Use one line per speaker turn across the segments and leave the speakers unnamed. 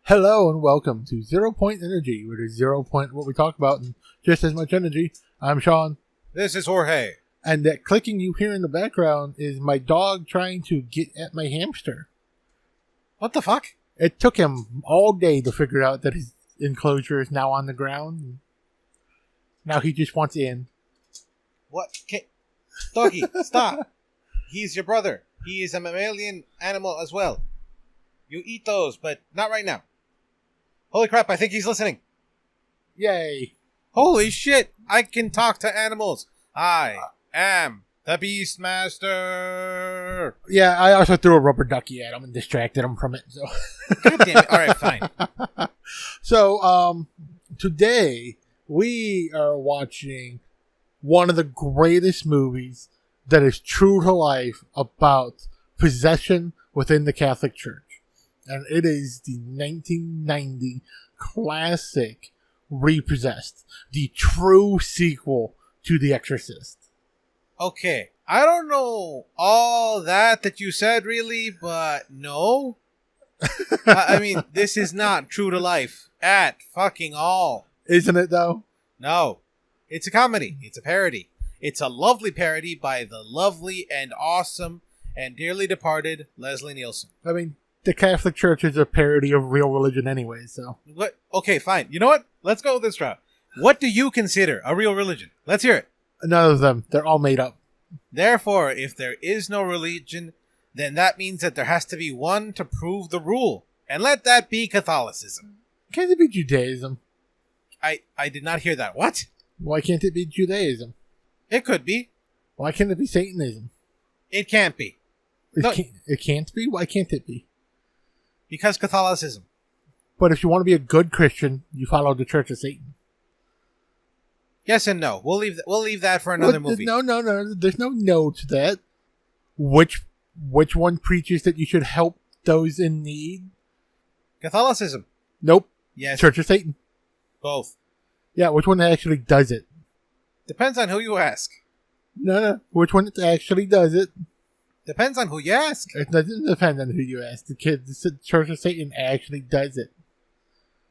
Hello and welcome to ZeroPoint Energy, where there's 0 point what we talk about and just as much energy. I'm Sean.
This is Jorge.
And that clicking you hear in the background is my dog trying to get at my hamster.
What the fuck?
It took him all day to figure out that his enclosure is now on the ground. Now he just wants in.
What? Doggy, stop. He's your brother. He is a mammalian animal as well. You eat those, but not right now. Holy crap, I think he's listening.
Yay.
Holy shit, I can talk to animals. I am the Beastmaster.
Yeah, I also threw a rubber ducky at him and distracted him from it. So,
God damn it. All right, fine.
So, today we are watching one of the greatest movies that is true to life about possession within the Catholic Church. And it is the 1990 classic Repossessed, the true sequel to The Exorcist.
Okay, I don't know all that you said, really, but no. I mean, this is not true to life at fucking all.
Isn't it, though?
No. It's a comedy. It's a parody. It's a lovely parody by the lovely and awesome and dearly departed Leslie Nielsen.
I mean, the Catholic Church is a parody of real religion anyway, so.
What? Okay, fine. You know what? Let's go this route. What do you consider a real religion? Let's hear it.
None of them. They're all made up.
Therefore, if there is no religion, then that means that there has to be one to prove the rule. And let that be Catholicism.
Can't it be Judaism?
I did not hear that. What?
Why can't it be Judaism?
It could be.
Why can't it be Satanism?
It can't be.
It can't be? Why can't it be?
Because Catholicism.
But if you want to be a good Christian, you follow the Church of Satan.
Yes and no. We'll leave that for another movie.
No. There's no to that. Which one preaches that you should help those in need?
Catholicism.
Nope.
Yes.
Church of Satan.
Both.
Yeah, which one actually does it?
Depends on who you ask.
No. Which one actually does it?
Depends on who you ask.
It doesn't depend on who you ask. The Church of Satan actually does it.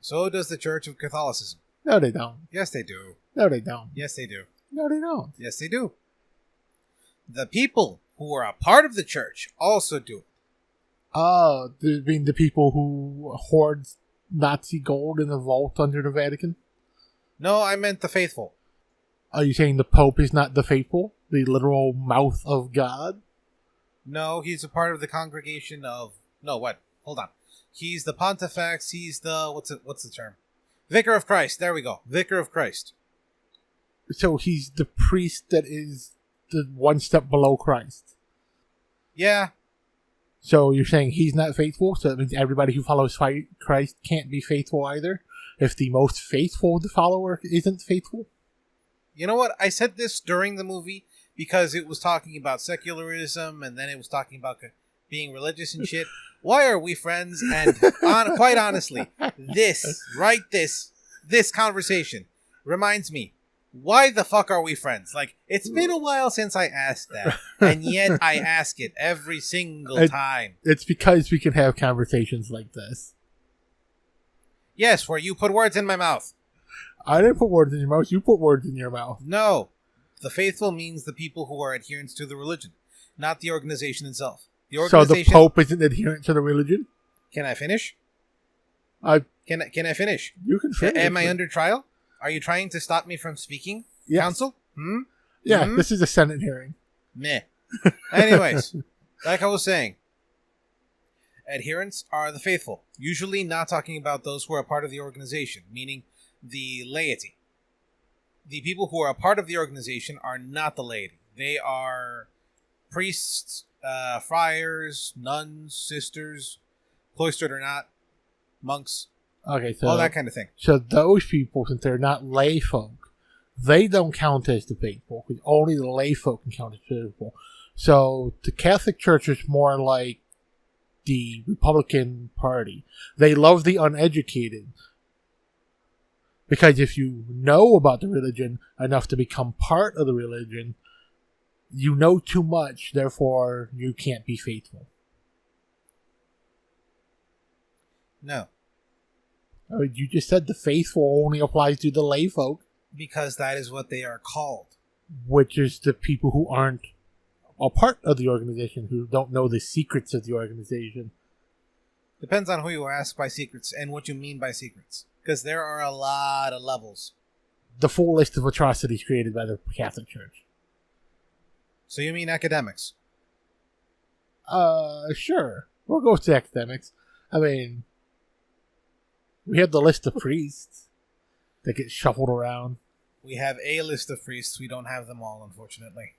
So does the Church of Catholicism.
No, they don't.
Yes, they do.
No, they don't.
Yes, they do.
No, they don't.
Yes, they do. The people who are a part of the church also do.
Oh, you mean the people who hoard Nazi gold in the vault under the Vatican?
No, I meant the faithful.
Are you saying the Pope is not the faithful? The literal mouth of God?
No, he's a part of the congregation of... No, what? Hold on. He's the Pontifex. He's the... What's the term? Vicar of Christ. There we go. Vicar of Christ.
So he's the priest that is the one step below Christ.
Yeah.
So you're saying he's not faithful? So that means everybody who follows Christ can't be faithful either? If the most faithful the follower isn't faithful?
You know what? I said this during the movie because it was talking about secularism and then it was talking about being religious and shit. Why are we friends? And quite honestly, this conversation reminds me, why the fuck are we friends? Like, it's been a while since I asked that, and yet I ask it every single time.
It's because we can have conversations like this.
Yes, where you put words in my mouth.
I didn't put words in your mouth. You put words in your mouth.
No. The faithful means the people who are adherents to the religion, not the organization itself.
So the Pope isn't adherent to the religion?
Can I finish? Can I finish?
You can finish.
Am I under trial? Are you trying to stop me from speaking?
Yes.
Counsel?
Yeah, This is a Senate hearing.
Meh. Anyways, like I was saying, adherents are the faithful. Usually not talking about those who are part of the organization, meaning the laity. The people who are a part of the organization are not the laity. They are priests, friars, nuns, sisters, cloistered or not, monks,
okay, so
all that kind of thing.
So those people, since they're not lay folk, they don't count as the faithful. Because only the lay folk can count as faithful. So the Catholic Church is more like the Republican Party. They love the uneducated. Because if you know about the religion enough to become part of the religion, you know too much, therefore you can't be faithful.
No.
I mean, you just said the faithful only applies to the lay folk.
Because that is what they are called.
Which is the people who aren't a part of the organization, who don't know the secrets of the organization.
Depends on who you ask by secrets and what you mean by secrets. Because there are a lot of levels.
The full list of atrocities created by the Catholic Church.
So you mean academics?
Sure. We'll go with the academics. I mean, we have the list of priests that get shuffled around.
We have a list of priests. We don't have them all, unfortunately.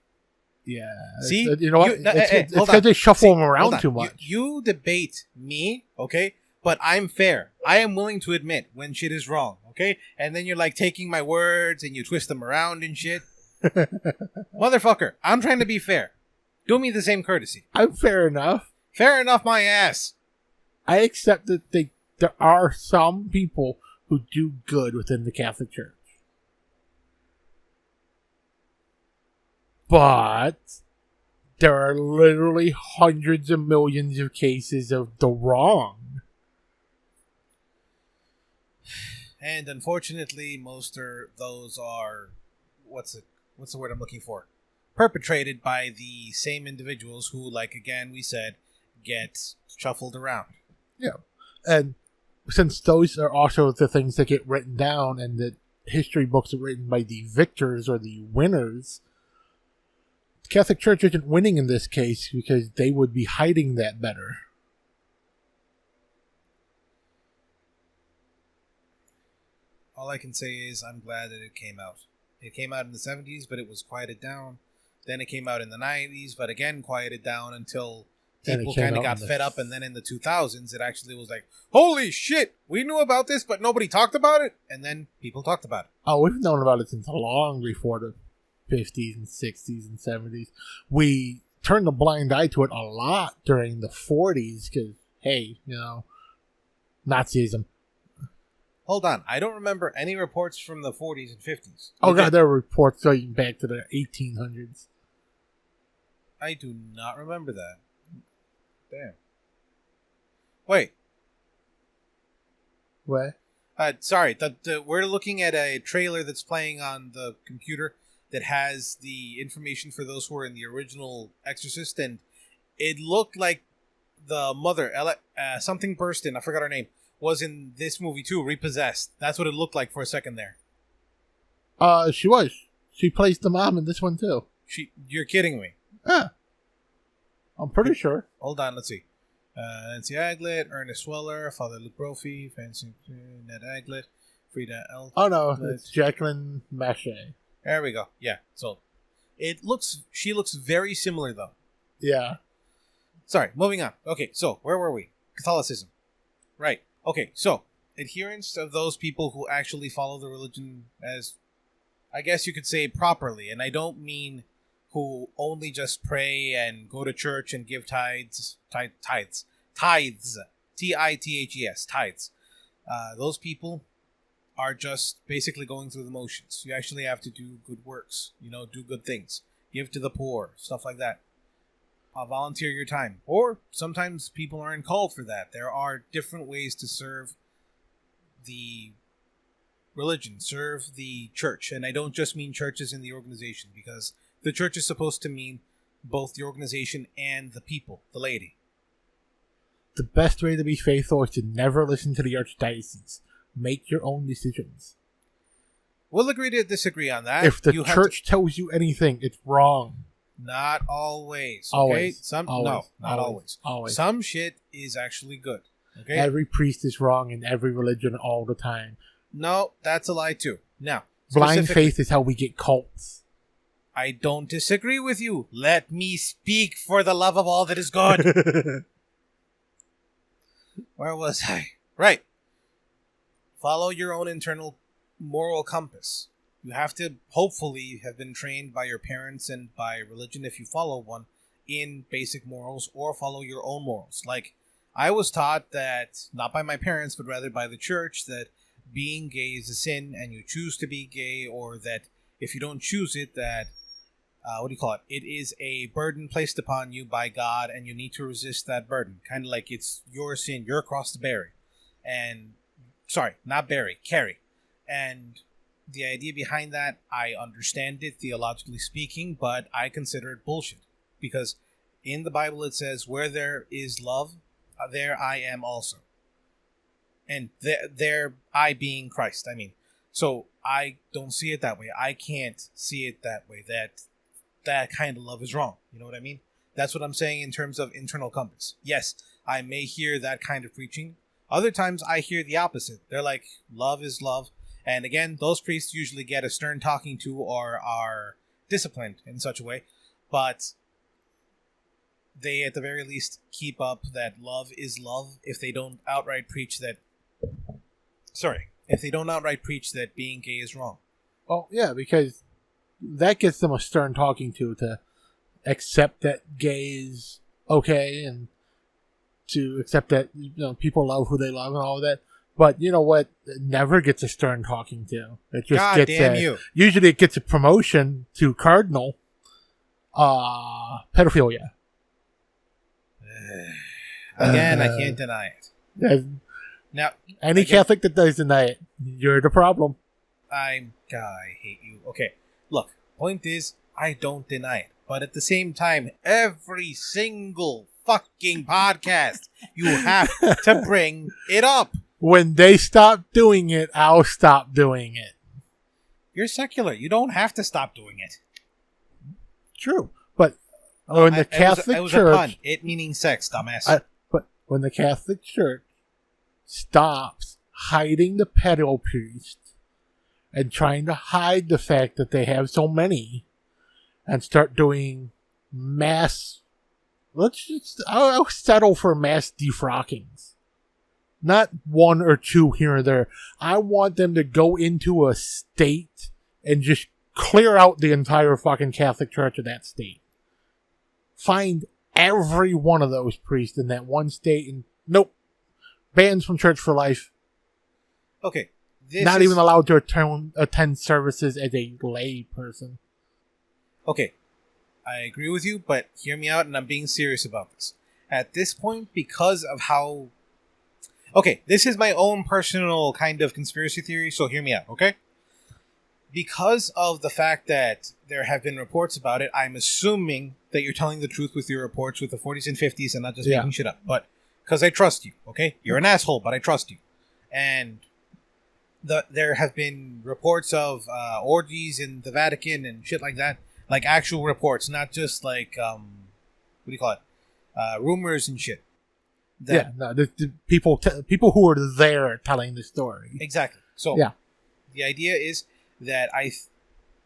Yeah.
See?
You know what? It's because they shuffle them around too much.
You debate me, okay? But I'm fair. I am willing to admit when shit is wrong, okay? And then you're like taking my words and you twist them around and shit. Motherfucker, I'm trying to be fair. Do me the same courtesy.
I'm fair enough.
Fair enough, my ass.
I accept that there are some people who do good within the Catholic Church. But there are literally hundreds of millions of cases of the wrong.
And unfortunately, most of those are, what's the word I'm looking for? Perpetrated by the same individuals who, like again we said, get shuffled around.
Yeah. And since those are also the things that get written down and the history books are written by the victors or the winners, the Catholic Church isn't winning in this case because they would be hiding that better.
All I can say is I'm glad that it came out. It came out in the 70s, but it was quieted down. Then it came out in the 90s, but again quieted down until people kind of got fed up. And then in the 2000s, it actually was like, holy shit, we knew about this, but nobody talked about it. And then people talked about it.
Oh, we've known about it since long before the 50s and 60s and 70s. We turned a blind eye to it a lot during the 40s because, hey, Nazism.
Hold on. I don't remember any reports from the 40s and 50s.
Oh, God, there are reports going back to the 1800s.
I do not remember that. Damn. Wait.
What?
Sorry. We're looking at a trailer that's playing on the computer that has the information for those who were in the original Exorcist, and it looked like the mother, something Burston, I forgot her name, was in this movie too, Repossessed. That's what it looked like for a second there.
She was. She plays the mom in this one too.
You're kidding me.
Yeah. I'm pretty sure.
Hold on, let's see. Nancy Aglet, Ernest Weller, Father Luke Brophy, Fancy Ned Aglet, Frida L.
Oh no, it's Jacqueline Mache.
There we go. Yeah. So she looks very similar though.
Yeah.
Sorry, moving on. Okay, so where were we? Catholicism. Right. Okay, so adherents of those people who actually follow the religion as, I guess you could say, properly, and I don't mean who only just pray and go to church and give tithes, T-I-T-H-E-S, tithes. Those people are just basically going through the motions. You actually have to do good works, do good things, give to the poor, stuff like that. Volunteer your time. Or sometimes people aren't called for that. There are different ways to serve the religion, serve the church. And I don't just mean churches in the organization, because the church is supposed to mean both the organization and the people, the laity.
The best way to be faithful is to never listen to the archdiocese. Make your own decisions.
We'll agree to disagree on that.
If the church tells you anything, it's wrong.
Not always. Okay?
Always.
Not always.
Always.
Some shit is actually good. Okay.
Every priest is wrong in every religion all the time.
No, that's a lie too. Now,
blind faith is how we get cults.
I don't disagree with you. Let me speak, for the love of all that is good. Where was I? Right. Follow your own internal moral compass. You have to hopefully have been trained by your parents and by religion, if you follow one, in basic morals, or follow your own morals. Like, I was taught that, not by my parents, but rather by the church, that being gay is a sin and you choose to be gay, or that if you don't choose it, that, it is a burden placed upon you by God and you need to resist that burden. Kind of like it's your sin, your cross to bear. And Sorry, not Barry, Carrie. And the idea behind that, I understand it theologically speaking, but I consider it bullshit. Because in the Bible it says, where there is love, there I am also. And there I being Christ, I mean. So I don't see it that way. I can't see it that way. That kind of love is wrong. You know what I mean? That's what I'm saying in terms of internal compass. Yes, I may hear that kind of preaching. Other times I hear the opposite. They're like, love is love. And again, those priests usually get a stern talking to or are disciplined in such a way. But they at the very least keep up that love is love if they don't outright preach that... If they don't outright preach that being gay is wrong.
Well, yeah, because that gets them a stern talking to accept that gay is okay and to accept that people love who they love and all of that. But you know what? It never gets a stern talking to. It just
God
gets
damn you.
Usually it gets a promotion to cardinal pedophilia.
Again, I can't deny it. Now,
any Catholic that does deny it, you're the problem.
I hate you. Okay, look, point is, I don't deny it. But at the same time, every single fucking podcast, you have to bring it up.
When they stop doing it, I'll stop doing it.
You're secular. You don't have to stop doing it.
True. But when the Catholic
it was
Church...
a pun. It meaning sex, dumbass.
But when the Catholic Church stops hiding the pedo priest and trying to hide the fact that they have so many and start doing mass... I'll settle for mass defrockings. Not one or two here or there. I want them to go into a state and just clear out the entire fucking Catholic Church of that state. Find every one of those priests in that one state and nope. Bans from church for life.
Okay.
Not even allowed to attend services as a lay person.
Okay. I agree with you, but hear me out and I'm being serious about this. At this point, because of how... Okay, this is my own personal kind of conspiracy theory, so hear me out, okay? Because of the fact that there have been reports about it, I'm assuming that you're telling the truth with your reports with the 40s and 50s and not just making shit up. But because I trust you, okay? You're an asshole, but I trust you. And there have been reports of orgies in the Vatican and shit like that. Like actual reports, not just like, what do you call it? Rumors and shit.
The people who are there telling the story.
Exactly. So the idea is that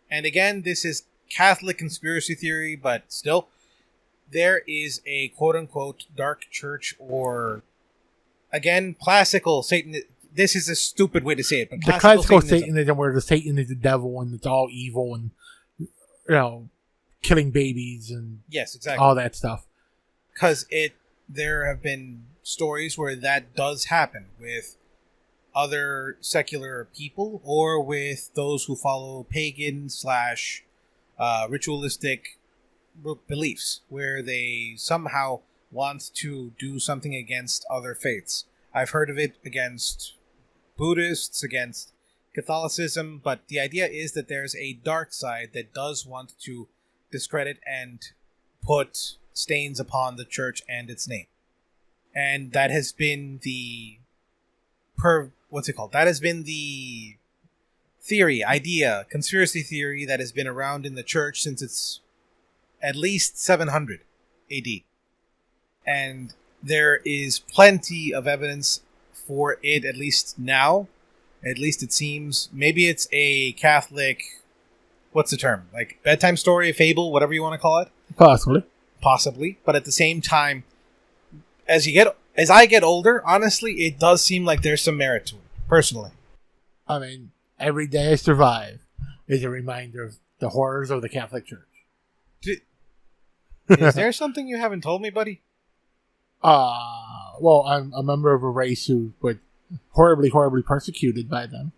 and again, this is Catholic conspiracy theory, but still, there is a quote-unquote dark church or, again, classical Satan. This is a stupid way to say it, but
the classical Satanism where the Satan is the devil and it's all evil and, killing babies and
yes, exactly,
all that stuff.
Because there have been stories where that does happen with other secular people or with those who follow pagan / ritualistic beliefs where they somehow want to do something against other faiths. I've heard of it against Buddhists, against Catholicism, but the idea is that there's a dark side that does want to discredit and put stains upon the church and its name. And that has been the that has been the conspiracy theory that has been around in the church since it's at least 700 AD. And there is plenty of evidence for it, at least now. At least it seems. Maybe it's a Catholic, what's the term? Like bedtime story, fable, whatever you want to call it? Possibly. But at the same time, as I get older, honestly, it does seem like there's some merit to it, personally.
I mean, every day I survive is a reminder of the horrors of the Catholic Church.
Is there something you haven't told me, buddy?
Well, I'm a member of a race who were horribly, horribly persecuted by them.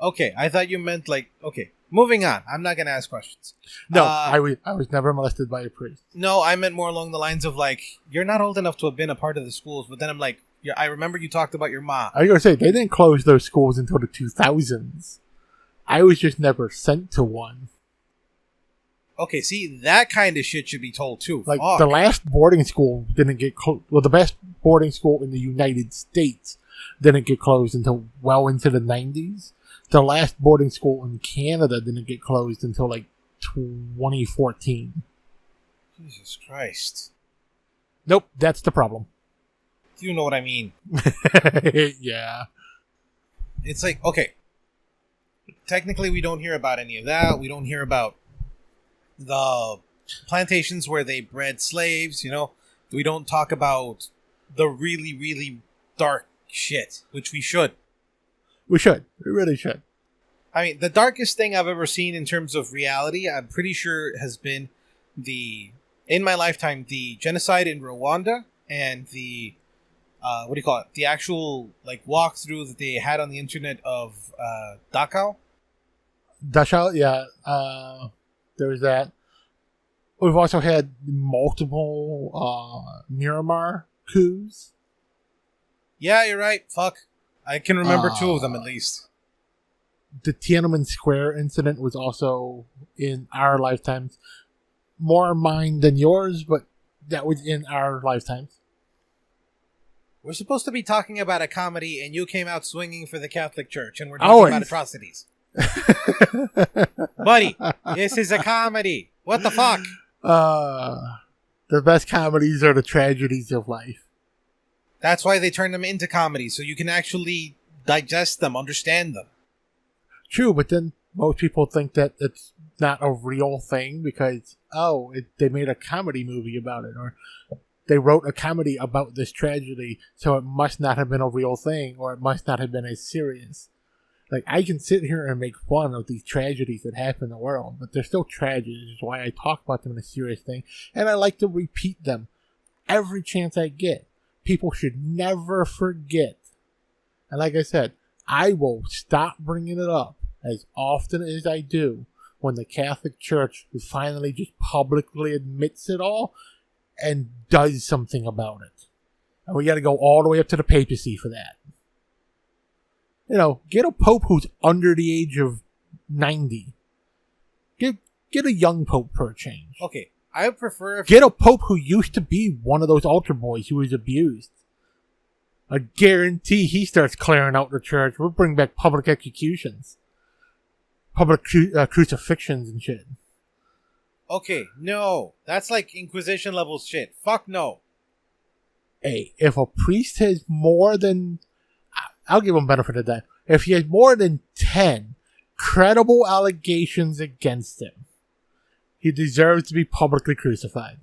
Okay, I thought you meant okay, moving on. I'm not going to ask questions.
No, I was never molested by a priest.
No, I meant more along the lines of you're not old enough to have been a part of the schools, but then I'm like, Yeah, I remember you talked about your mom.
I was going to say, they didn't close those schools until the 2000s. I was just never sent to one.
Okay, see, that kind of shit should be told too.
Like,
Fuck.
the last boarding school didn't get closed. Well, the best boarding school in the United States didn't get closed until well into the 90s. The last boarding school in Canada didn't get closed until, like, 2014.
Jesus Christ.
Nope, that's the problem.
You know what I mean.
Yeah.
It's like, okay, technically we don't hear about any of that. We don't hear about the plantations where they bred slaves, you know. We don't talk about the really, really dark shit, which we should.
We should. We really should.
I mean, the darkest thing I've ever seen in terms of reality, I'm pretty sure has been in my lifetime, the genocide in Rwanda and the, what do you call it? The actual, like, walkthrough that they had on the internet of Dachau.
Dachau, yeah. There was that. We've also had multiple Miramar coups.
Yeah, you're right. Fuck. I can remember two of them at least.
The Tiananmen Square incident was also in our lifetimes. More mine than yours, but that was in our lifetimes.
We're supposed to be talking about a comedy, and you came out swinging for the Catholic Church, and we're talking about atrocities. Buddy, this is a comedy. What the fuck?
The best comedies are the tragedies of life.
That's why they turn them into comedies, so you can actually digest them, understand them.
True, but then most people think that it's not a real thing because, they made a comedy movie about it, or they wrote a comedy about this tragedy, so it must not have been a real thing, or it must not have been as serious. Like, I can sit here and make fun of these tragedies that happen in the world, but they're still tragedies, which is why I talk about them in a serious thing, and I like to repeat them every chance I get. People should never forget. And like I said, I will stop bringing it up as often as I do when the Catholic Church finally just publicly admits it all and does something about it. And we got to go all the way up to the papacy for that. You know, get a pope who's under the age of 90. Get a young pope for a change.
Okay, I would prefer...
Get a pope who used to be one of those altar boys who was abused. I guarantee he starts clearing out the church. We'll bring back public executions. Public crucifixions and shit.
Okay, no. That's like Inquisition level shit. Fuck no.
Hey, if a priest has more than... I'll give him benefit of that. If he has more than 10 credible allegations against him, he deserves to be publicly crucified.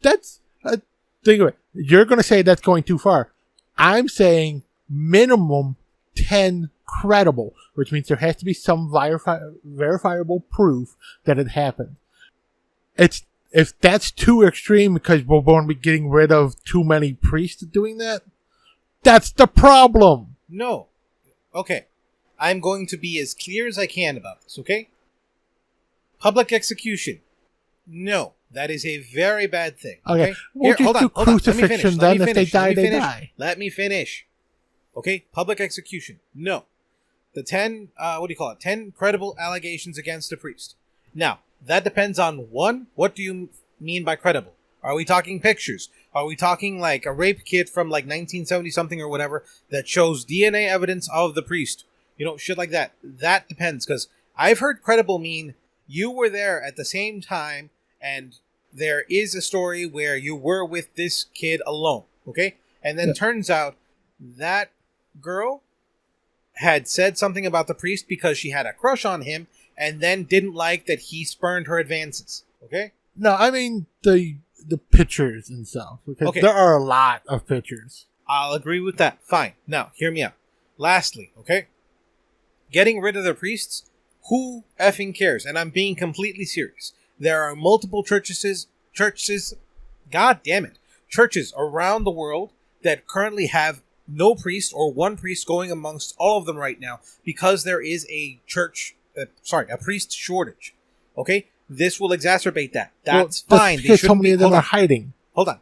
That's... think of it. You're going to say that's going too far. I'm saying minimum 10 credible, which means there has to be some verifiable proof that it happened. If that's too extreme because we're going to be getting rid of too many priests doing that, that's the problem.
No. Okay. I'm going to be as clear as I can about this, okay? Public execution. No. That is a very bad thing.
Okay. We'll just do crucifixion then. If they die, they die.
Let me finish. Okay? Public execution. No. The 10, 10 credible allegations against a priest. Now, that depends on, one, what do you mean by credible? Are we talking pictures? Are we talking like a rape kit from like 1970 something or whatever that shows DNA evidence of the priest? You know, shit like that. That depends, because I've heard credible mean you were there at the same time and there is a story where you were with this kid alone, okay? And then turns out that girl had said something about the priest because she had a crush on him and then didn't like that he spurned her advances, okay?
No, I mean the pictures and stuff, because there are a lot of pictures.
I'll agree with that. Fine. Now, hear me out. Lastly, okay? Getting rid of the priests, who effing cares? And I'm being completely serious. There are multiple churches, god damn it, churches around the world that currently have no priest or one priest going amongst all of them right now because there is a priest shortage. Okay? This will exacerbate that. That's fine.
Because so many of them are hiding.
Hold on.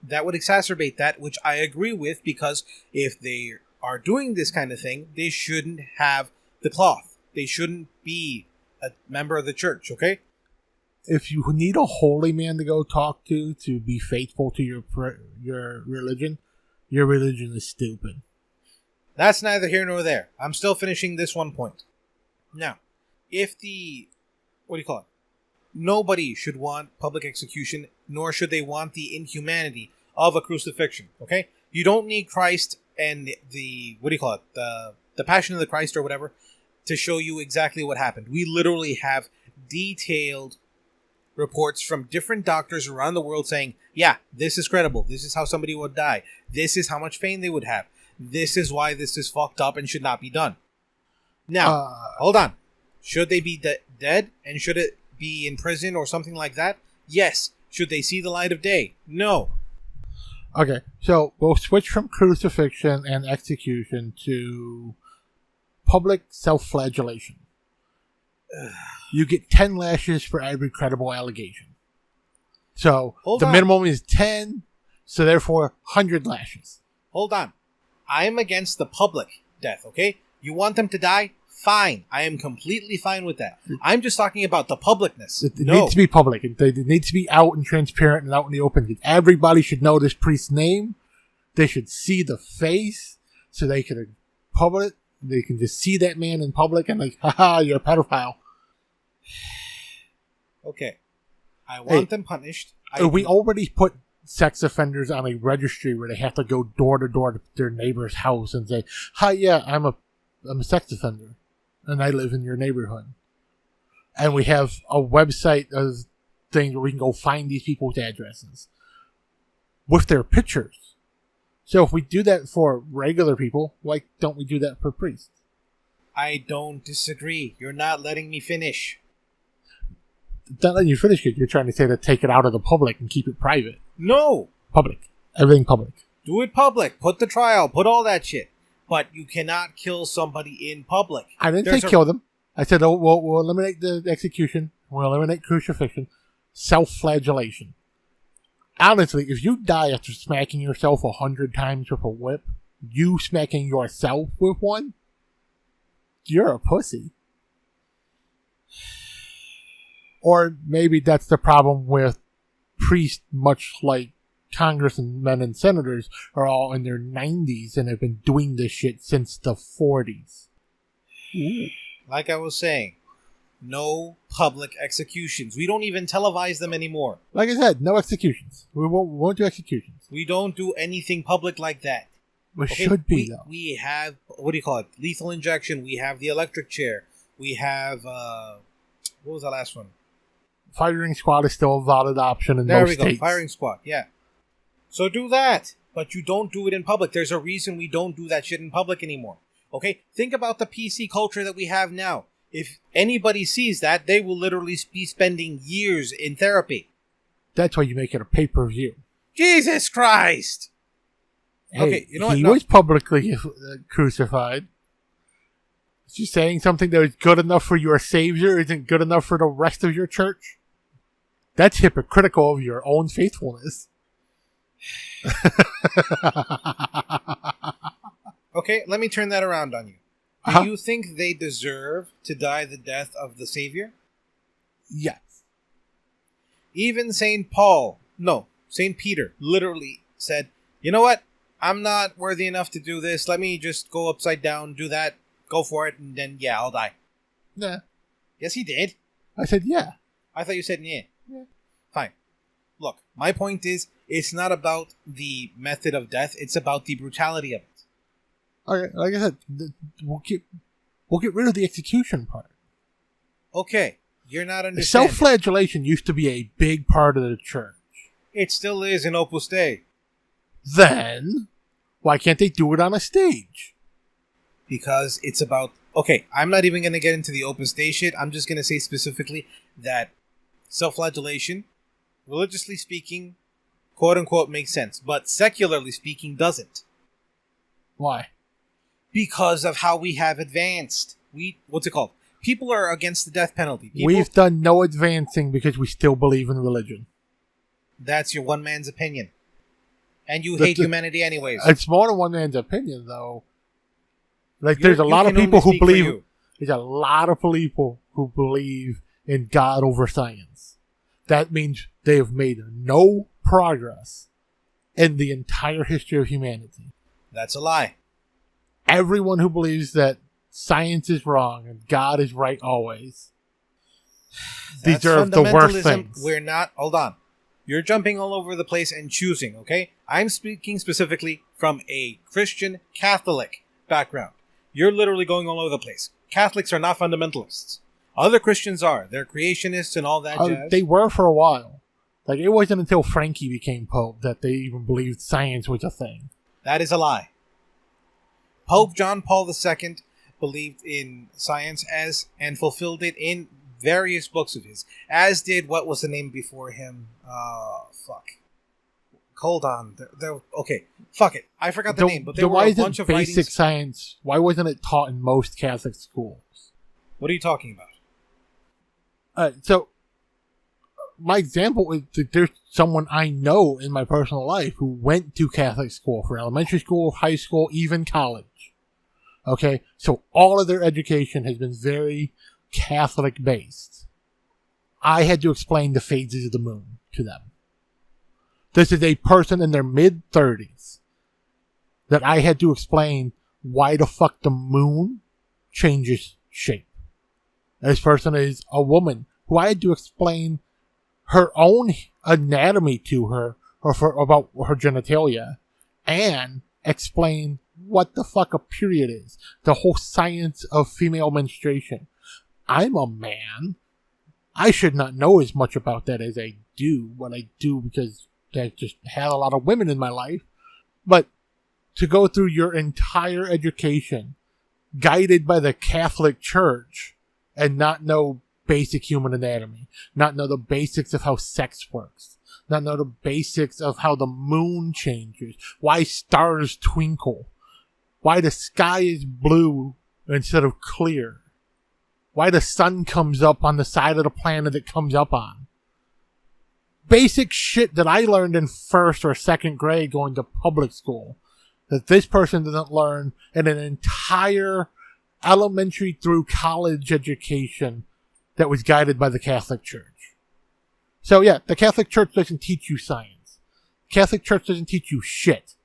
that would exacerbate that, which I agree with, because if they are doing this kind of thing, they shouldn't have the cloth. They shouldn't be a member of the church, okay?
If you need a holy man to go talk to be faithful to your religion is stupid.
That's neither here nor there. I'm still finishing this one point. Now, if nobody should want public execution, nor should they want the inhumanity of a crucifixion, okay? You don't need Christ and the Passion of the Christ or whatever to show you exactly what happened. We literally have detailed reports from different doctors around the world saying, yeah, this is credible. This is how somebody would die. This is how much pain they would have. This is why this is fucked up and should not be done. Now, hold on. Should they be dead and should it be in prison or something like that? Yes. Should they see the light of day? No.
Okay, so we'll switch from crucifixion and execution to public self-flagellation. You get 10 lashes for every credible allegation. So minimum is 10, so therefore 100 lashes.
Hold on. I am against the public death, okay? You want them to die? Fine. I am completely fine with that. I'm just talking about the publicness.
It needs to be public. It needs to be out and transparent and out in the open. Everybody should know this priest's name. They should see the face so they can public. They can just see that man in public and like, haha, you're a pedophile.
Okay. I want them punished.
We already put sex offenders on a registry where they have to go door to door to their neighbor's house and say, hi, yeah, I'm a sex offender and I live in your neighborhood. And we have a website of things where we can go find these people's addresses with their pictures. So if we do that for regular people, why don't we do that for priests?
I don't disagree. You're not letting me finish.
Not letting you finish it. You're trying to say to take it out of the public and keep it private.
No.
Public. Everything public.
Do it public. Put the trial. Put all that shit. But you cannot kill somebody in public.
I didn't say kill them. I said, we'll eliminate the execution. We'll eliminate crucifixion. Self-flagellation. Honestly, if you die after smacking yourself 100 times with a whip, you smacking yourself with one, you're a pussy. Or maybe that's the problem with priests, much like congressmen and senators, are all in their 90s and have been doing this shit since the 40s.
Ooh. Like I was saying, no public executions. We don't even televise them anymore.
Like I said, no executions. We won't do executions.
We don't do anything public like that.
It should be, though.
We have, lethal injection. We have the electric chair. We have, what was the last one?
Firing squad is still a valid option in most states. There we go,
firing squad, yeah. So do that, but you don't do it in public. There's a reason we don't do that shit in public anymore. Okay? Think about the PC culture that we have now. If anybody sees that, they will literally be spending years in therapy.
That's why you make it a pay-per-view.
Jesus Christ!
Hey, okay, you know what? He was publicly crucified. Is you saying something that is good enough for your savior isn't good enough for the rest of your church? That's hypocritical of your own faithfulness.
Okay, let me turn that around on you. Do you think they deserve to die the death of the Savior?
Yes.
Even St. Peter literally said, you know what? I'm not worthy enough to do this. Let me just go upside down, do that, go for it, and then, yeah, I'll die.
Yeah.
Yes, he did.
I said, yeah.
I thought you said, yeah. Fine. Look, my point is, it's not about the method of death. It's about the brutality of it.
Okay, like I said, we'll get rid of the execution part.
Okay, you're not understanding.
Self-flagellation used to be a big part of the church.
It still is in Opus Dei.
Then, why can't they do it on a stage?
Because it's about... Okay, I'm not even going to get into the Opus Dei shit. I'm just going to say specifically that self-flagellation, religiously speaking, quote-unquote, makes sense. But secularly speaking, doesn't.
Why?
Because of how we have advanced. What's it called? People are against the death penalty.
We've done no advancing because we still believe in religion.
That's your one man's opinion. And you hate humanity anyways.
It's more than one man's opinion, though. Like, there's a lot of people who believe... There's a lot of people who believe in God over science. That means they have made no progress in the entire history of humanity.
That's a lie.
Everyone who believes that science is wrong and God is right always deserve the worst things.
We're not... Hold on. You're jumping all over the place and choosing, okay? I'm speaking specifically from a Christian Catholic background. You're literally going all over the place. Catholics are not fundamentalists. Other Christians are. They're creationists and all that jazz.
They were for a while. Like, it wasn't until Frankie became Pope that they even believed science was a thing.
That is a lie. Pope John Paul II believed in science and fulfilled it in various books of his. As did, what was the name before him? Hold on. Okay. Fuck it. I forgot the name, but there were a bunch of
basic
writings.
Science, why wasn't it taught in most Catholic schools?
What are you talking about?
So, my example is that there's someone I know in my personal life who went to Catholic school for elementary school, high school, even college. Okay? So, all of their education has been very Catholic-based. I had to explain the phases of the moon to them. This is a person in their mid-30s that I had to explain why the fuck the moon changes shape. This person is a woman who I had to explain her own anatomy to her about her genitalia and explain what the fuck a period is. The whole science of female menstruation. I'm a man. I should not know as much about that as I do. What I do because I've just had a lot of women in my life. But to go through your entire education guided by the Catholic Church and not know basic human anatomy, not know the basics of how sex works, not know the basics of how the moon changes, why stars twinkle, why the sky is blue instead of clear, why the sun comes up on the side of the planet it comes up on. Basic shit that I learned in first or second grade going to public school that this person didn't learn in an entire elementary through college education that was guided by the Catholic Church. So yeah, the Catholic Church doesn't teach you science. The Catholic Church doesn't teach you shit.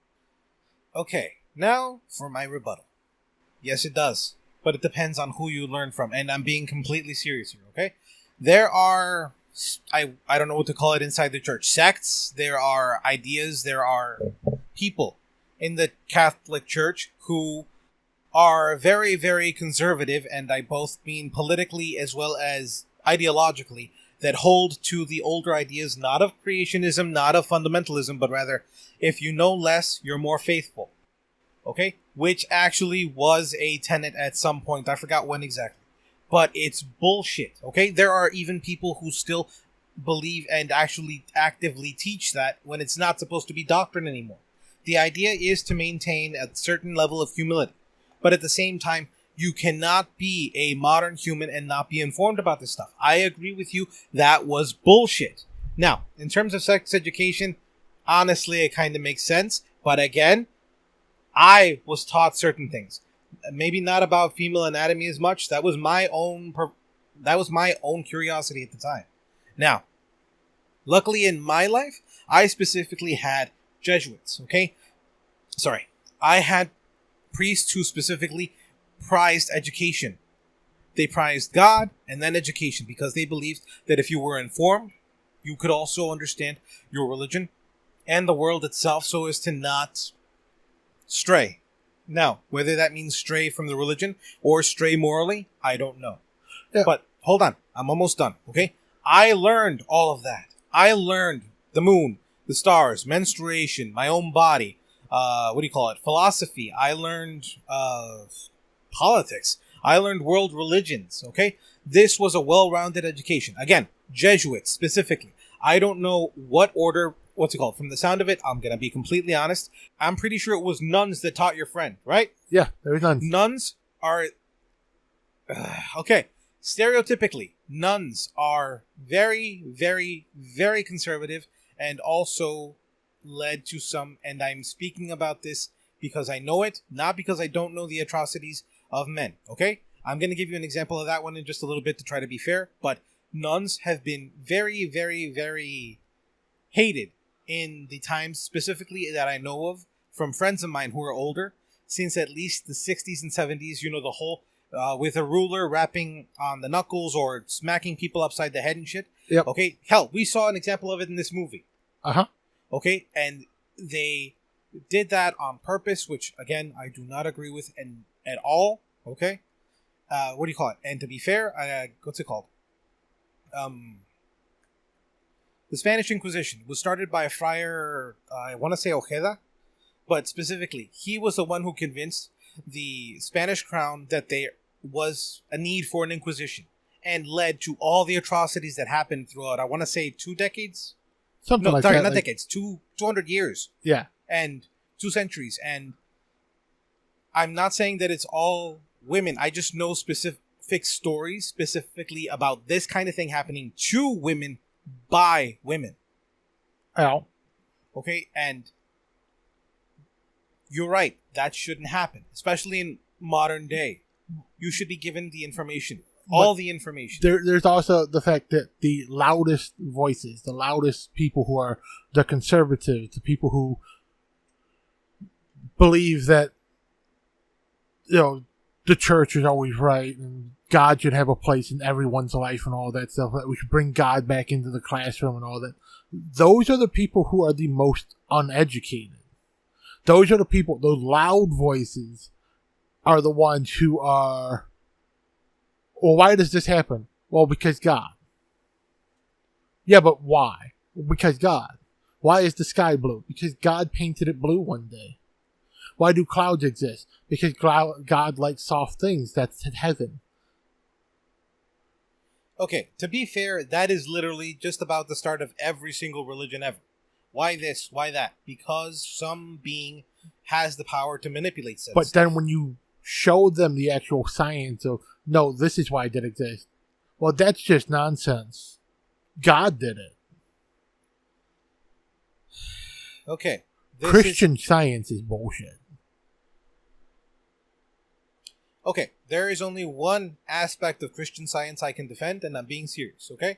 Okay, now for my rebuttal. Yes, it does. But it depends on who you learn from. And I'm being completely serious here, okay? There are... I don't know what to call it inside the church. Sects, there are ideas, there are people in the Catholic Church who are very, very conservative, and I both mean politically as well as ideologically, that hold to the older ideas, not of creationism, not of fundamentalism, but rather, if you know less, you're more faithful. Okay? Which actually was a tenet at some point. I forgot when exactly. But it's bullshit, okay? There are even people who still believe and actually actively teach that when it's not supposed to be doctrine anymore. The idea is to maintain a certain level of humility. But at the same time, you cannot be a modern human and not be informed about this stuff. I agree with you, that was bullshit. Now, in terms of sex education, honestly, it kind of makes sense. But again, I was taught certain things. Maybe not about female anatomy as much. That was my own curiosity at the time. Now, luckily in my life, I specifically had Jesuits, okay? Sorry. I had priests who specifically prized education. They prized God and then education because they believed that if you were informed, you could also understand your religion and the world itself so as to not stray. Now, whether that means stray from the religion or stray morally, I don't know. Yeah. But hold on, I'm almost done, okay? I learned all of that. I learned the moon, the stars, menstruation, my own body, philosophy. I learned politics. I learned world religions, okay? This was a well-rounded education. Again, Jesuits specifically. I don't know what order... From the sound of it, I'm going to be completely honest. I'm pretty sure it was nuns that taught your friend, right?
Yeah, there were nuns.
Nuns are... okay. Stereotypically, nuns are very, very, very conservative and also led to some, and I'm speaking about this because I know it, not because I don't know the atrocities of men, okay? I'm going to give you an example of that one in just a little bit to try to be fair, but nuns have been very, very, very hated in the times specifically that I know of from friends of mine who are older, since at least the 60s and 70s, you know, the whole with a ruler rapping on the knuckles or smacking people upside the head and shit.
Yep.
Okay, hell, we saw an example of it in this movie.
Uh-huh.
Okay, and they did that on purpose, which, again, I do not agree with at all. Okay? What do you call it? And to be fair, what's it called? The Spanish Inquisition was started by a friar, I want to say Ojeda, but specifically, he was the one who convinced the Spanish crown that there was a need for an Inquisition, and led to all the atrocities that happened throughout, I want to say, 2 decades?
Something
No,
like
sorry,
that.
not
like,
decades, 200 years.
Yeah.
And 2 centuries. And I'm not saying that it's all women. I just know specific stories specifically about this kind of thing happening to women by women.
Ow.
Okay? And you're right. That shouldn't happen, especially in modern day. You should be given the information. All the information.
There's also the fact that the loudest voices, the loudest people who are the conservatives, the people who believe that, you know, the church is always right and God should have a place in everyone's life and all that stuff, that we should bring God back into the classroom and all that. Those are the people who are the most uneducated. Those are the people, those loud voices are the ones who are, well, why does this happen? Well, because God. Yeah, but why? Well, because God. Why is the sky blue? Because God painted it blue one day. Why do clouds exist? Because God likes soft things. That's heaven.
Okay, to be fair, that is literally just about the start of every single religion ever. Why this? Why that? Because some being has the power to manipulate said
But
stuff.
then when you show them the actual science of, no, this is why it did exist. Well, that's just nonsense. God did it.
Okay.
Christian science is bullshit.
Okay, there is only one aspect of Christian science I can defend, and I'm being serious, okay?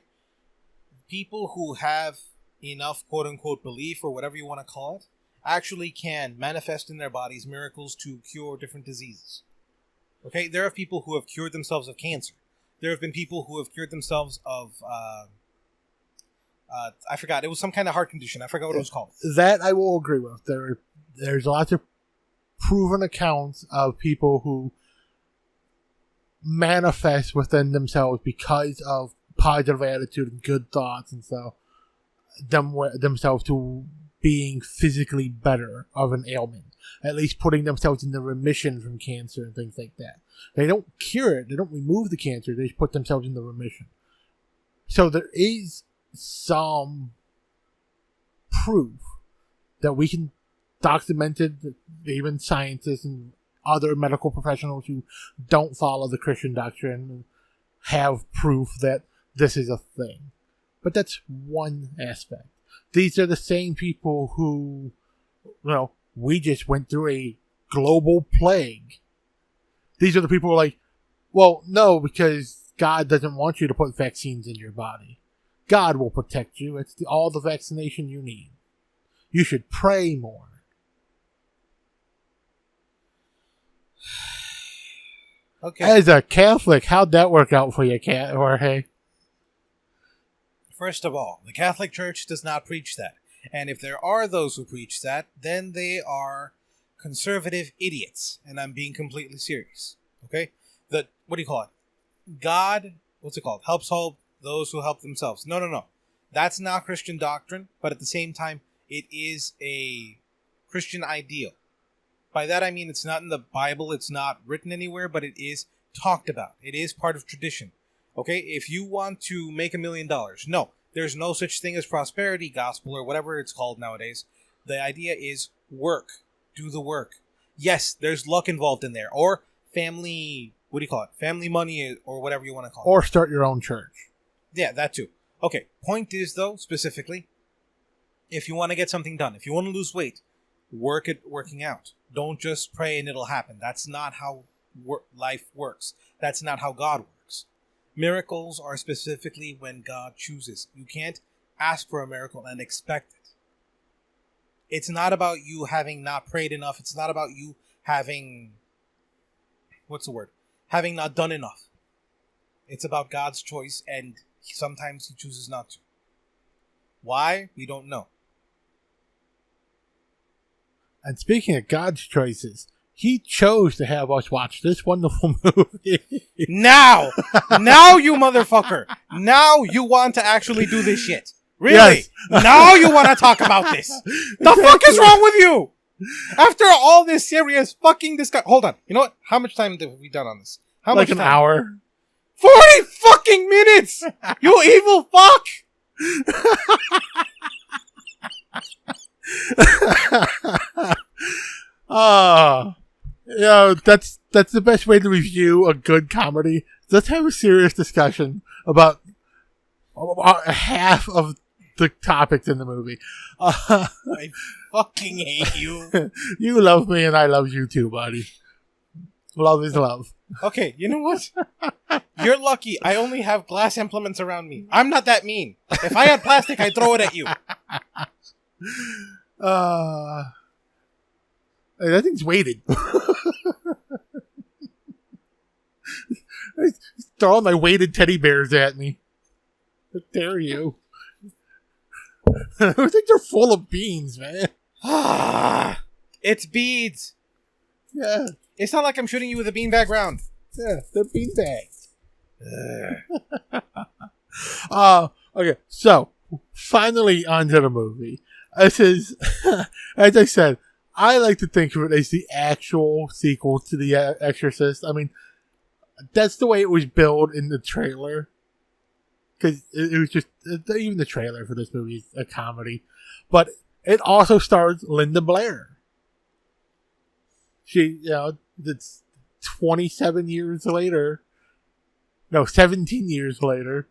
People who have enough quote-unquote belief, or whatever you want to call it, actually can manifest in their bodies miracles to cure different diseases. Okay, there are people who have cured themselves of cancer. There have been people who have cured themselves of, I forgot, it was some kind of heart condition. I forgot what it was called.
That I will agree with. There's lots of proven accounts of people who manifest within themselves because of positive attitude and good thoughts and so themselves to being physically better of an ailment, at least putting themselves in the remission from cancer and things like that. They don't cure it, they don't remove the cancer, they just put themselves in the remission. So there is some proof that we can document it, even scientists and other medical professionals who don't follow the Christian doctrine have proof that this is a thing. But that's one aspect. These are the same people who, we just went through a global plague. These are the people who are like, well, no, because God doesn't want you to put vaccines in your body. God will protect you. It's all the vaccination you need. You should pray more.
Okay.
As a Catholic, how'd that work out for you, Jorge?
First of all, the Catholic Church does not preach that. And if there are those who preach that, then they are conservative idiots. And I'm being completely serious. Okay? What do you call it? God, helps all those who help themselves. No. That's not Christian doctrine, but at the same time, it is a Christian ideal. By that I mean it's not in the Bible, it's not written anywhere, but it is talked about. It is part of tradition. Okay? If you want to make $1 million, no, there's no such thing as prosperity gospel or whatever it's called nowadays. The idea is work. Do the work. Yes, there's luck involved in there. Or family, family money or whatever you want to call it.
Or start your own church.
Yeah, that too. Okay, point is though, specifically, If you want to get something done, if you want to lose weight, working out. Don't just pray and it'll happen. That's not how life works. That's not how God works. Miracles are specifically when God chooses. You can't ask for a miracle and expect it. It's not about you having not prayed enough. It's not about you having... having not done enough. It's about God's choice, and sometimes he chooses not to. Why? We don't know.
And speaking of God's choices, he chose to have us watch this wonderful movie.
Now, you motherfucker. Now you want to actually do this shit. Really?
Yes.
Now you want to talk about this. The fuck is wrong with you? After all this serious fucking discussion. Hold on. You know what? How much time have we done on this? How
like
much
an
time?
hour.
40 fucking minutes! You evil fuck!
That's the best way to review a good comedy. Let's have a serious discussion about half of the topics in the movie.
I fucking hate you.
You love me and I love you too, buddy. Love is love.
Okay, you know what? You're lucky I only have glass implements around me. I'm not that mean. If I had plastic, I'd throw it at you.
That thing's weighted. Throwing my weighted teddy bears at me. How dare you? I think they're full of beans, man.
It's beads.
Yeah.
It's not like I'm shooting you with a beanbag round.
Yeah, they're bean bags. Okay, so finally onto the movie. This is, as I said, I like to think of it as the actual sequel to The Exorcist. I mean, that's the way it was billed in the trailer. Because it was just, even the trailer for this movie is a comedy. But it also stars Linda Blair. She, it's 27 years later. No, 17 years later.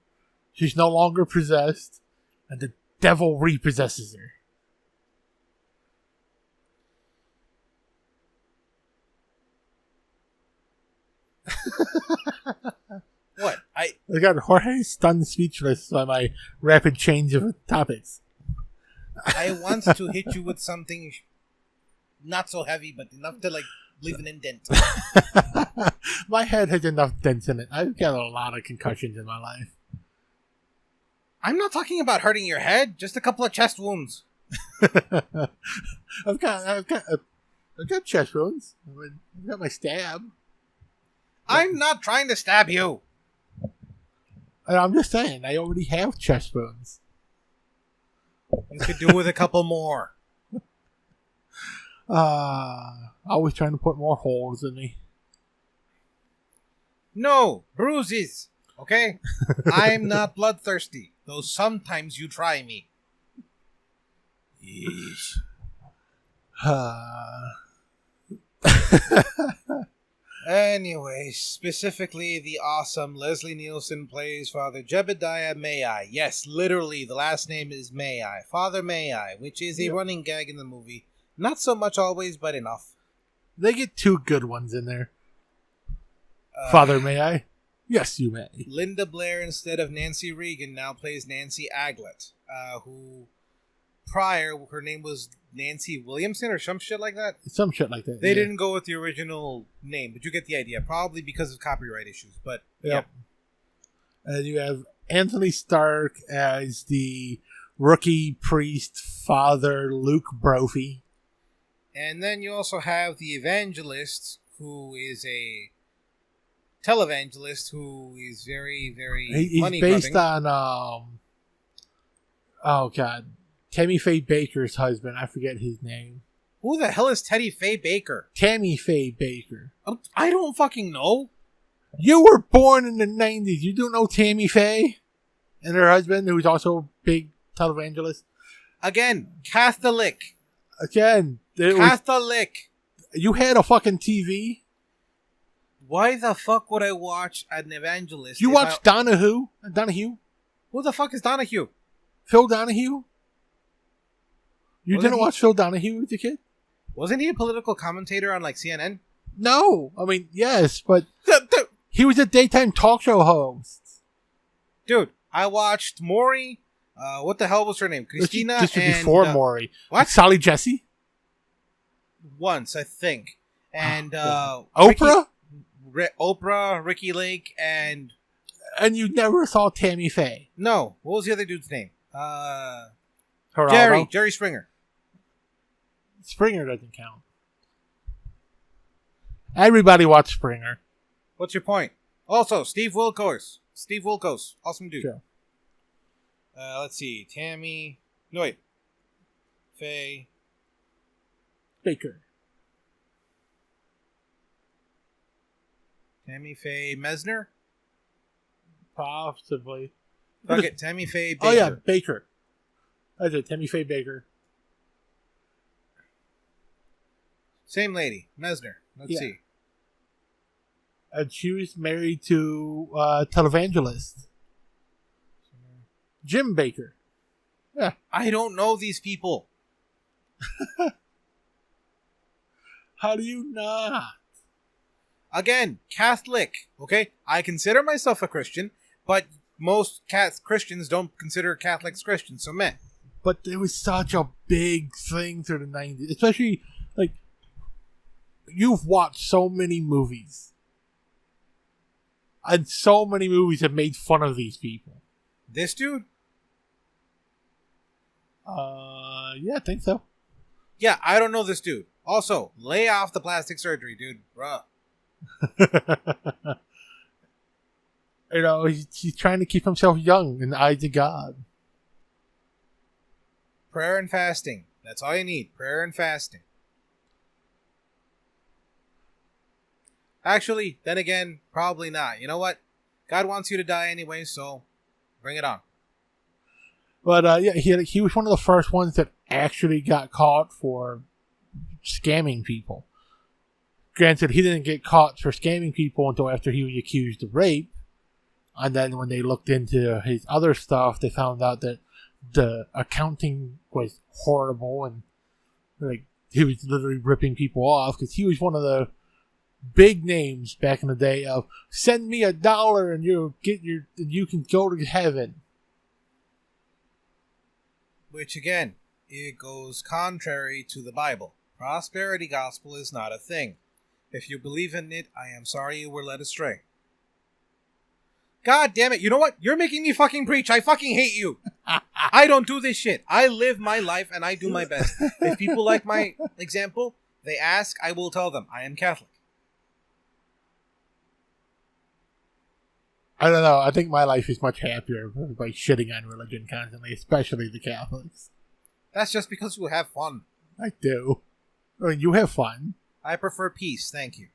She's no longer possessed. And the devil repossesses her.
What?
I got Jorge stunned speechless by my rapid change of topics.
I want to hit you with something not so heavy, but enough to leave an indent.
My head has enough dents in it. I've got a lot of concussions in my life.
I'm not talking about hurting your head, just a couple of chest wounds.
I've got chest wounds. I've got my stab.
I'm not trying to stab you.
And I'm just saying, I already have chest wounds.
You could do with a couple more.
Always trying to put more holes in me.
No, bruises. Okay? I'm not bloodthirsty, though sometimes you try me. Yeesh. Anyway, specifically, the awesome Leslie Nielsen plays Father Jebediah May-I. Yes, literally, the last name is May-I. Father May-I, which is a running gag in the movie. Not so much always, but enough.
They get two good ones in there. Father May-I? Yes, you may.
Linda Blair, instead of Nancy Reagan, now plays Nancy Aglett, who prior, her name was Nancy Williamson or some shit like that.
Some shit like that.
They didn't go with the original name, but you get the idea. Probably because of copyright issues, but yeah.
And you have Anthony Stark as the rookie priest, Father Luke Brophy.
And then you also have the evangelist, who is a televangelist, who is very, very
He's based on, oh god, Tammy Faye Baker's husband. I forget his name.
Who the hell is Teddy Faye Baker?
Tammy Faye Baker.
I don't fucking know.
You were born in the 90s. You don't know Tammy Faye? And her husband, who's also a big televangelist?
Again, Catholic.
Again.
Catholic.
You had a fucking TV?
Why the fuck would I watch an evangelist?
You watched Donahue? Donahue?
Who the fuck is Donahue?
Phil Donahue? You didn't watch Phil Donahue as a kid?
Wasn't he a political commentator on like CNN?
No. I mean, yes, but he was a daytime talk show host.
Dude, I watched Maury. What the hell was her name? Christina.
This was before Maury.
What?
Sally Jesse?
Once, I think. And
Oprah?
Oprah, Ricky Lake, and...
And you never saw Tammy Faye?
No. What was the other dude's name? Jerry Springer.
Springer doesn't count. Everybody watched Springer.
What's your point? Also, Steve Wilkos. Awesome dude.
Sure.
Let's see. Tammy. No, wait. Faye.
Baker.
Tammy Faye Mesner?
Possibly.
Okay, Tammy Faye Baker.
Oh, yeah, Baker. That's it, Tammy Faye Baker.
Same lady, Mesner. Let's see.
And she was married to televangelist Jim Baker. Yeah.
I don't know these people.
How do you not?
Again, Catholic. Okay, I consider myself a Christian, but most Christians don't consider Catholics Christians, so meh.
But it was such a big thing through the 90s. Especially, like, you've watched so many movies. And so many movies have made fun of these people.
This dude?
Yeah, I think so.
Yeah, I don't know this dude. Also, lay off the plastic surgery, dude. Bruh.
You know, he's trying to keep himself young in the eyes of God.
Prayer and fasting. That's all you need. Prayer and fasting. Actually, then again, probably not. You know what? God wants you to die anyway, so bring it on.
But yeah, he was one of the first ones that actually got caught for scamming people. Granted, he didn't get caught for scamming people until after he was accused of rape. And then when they looked into his other stuff, they found out that the accounting was horrible and like he was literally ripping people off because he was one of the big names back in the day of send me $1 and you can go to heaven.
Which again, it goes contrary to the Bible. Prosperity gospel is not a thing. If you believe in it, I am sorry you were led astray. God damn it, you know what? You're making me fucking preach. I fucking hate you. I don't do this shit. I live my life and I do my best. If people like my example, they ask, I will tell them I am Catholic.
I don't know. I think my life is much happier by shitting on religion constantly, especially the Catholics.
That's just because you have fun.
I do. I mean, you have fun.
I prefer peace, thank you.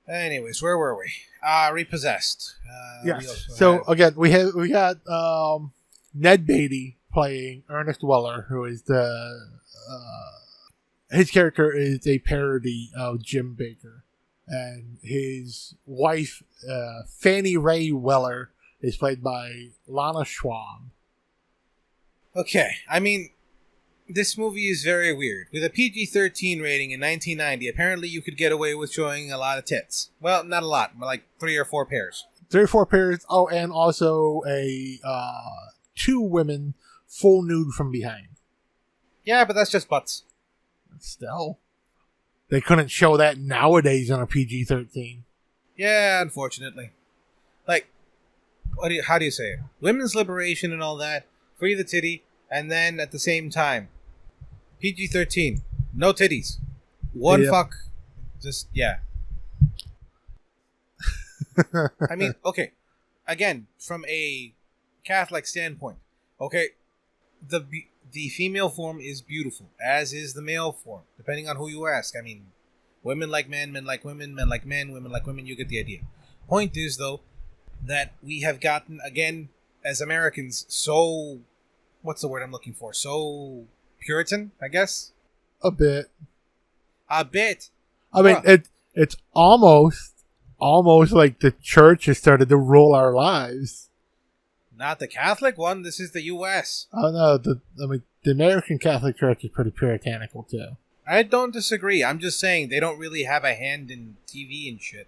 Anyways, where were we? Repossessed.
Yes. So again, we got Ned Beatty playing Ernest Weller, who is his character is a parody of Jim Baker, and his wife Fannie Ray Weller is played by Lana Schwab.
Okay, I mean, this movie is very weird. With a PG-13 rating in 1990, apparently you could get away with showing a lot of tits. Well, not a lot, but like 3 or 4 pairs.
3 or 4 pairs. Oh, and also a 2 women full nude from behind.
Yeah, but that's just butts.
Still, they couldn't show that nowadays on a PG-13.
Yeah, unfortunately. Like, how do you say it? Women's liberation and all that. Free the titty. And then at the same time, PG-13, no titties, one fuck, just yeah. I mean, okay, again, from a Catholic standpoint, okay, the female form is beautiful, as is the male form, depending on who you ask. I mean, women like men like women, men like men, women like women. You get the idea. Point is though that we have gotten again as Americans so. What's the word I'm looking for? So Puritan, I guess?
A bit.
A bit?
I mean, it's almost like the church has started to rule our lives.
Not the Catholic one. This is the U.S.
Oh no, the American Catholic Church is pretty puritanical too.
I don't disagree. I'm just saying they don't really have a hand in TV and shit.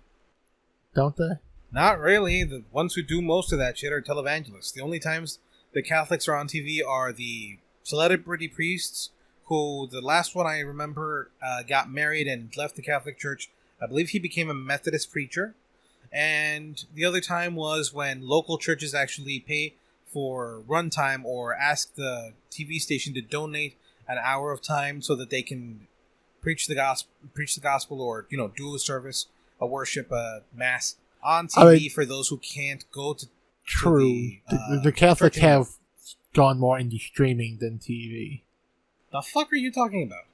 Don't they?
Not really. The ones who do most of that shit are televangelists. The only times the Catholics are on TV are the celebrity priests, who the last one I remember got married and left the Catholic Church. I believe he became a Methodist preacher. And the other time was when local churches actually pay for runtime or ask the TV station to donate an hour of time so that they can preach the gospel, or do a service, a worship, a mass on TV for those who can't go to.
True. The Catholics have gone more into streaming than TV.
The fuck are you talking about?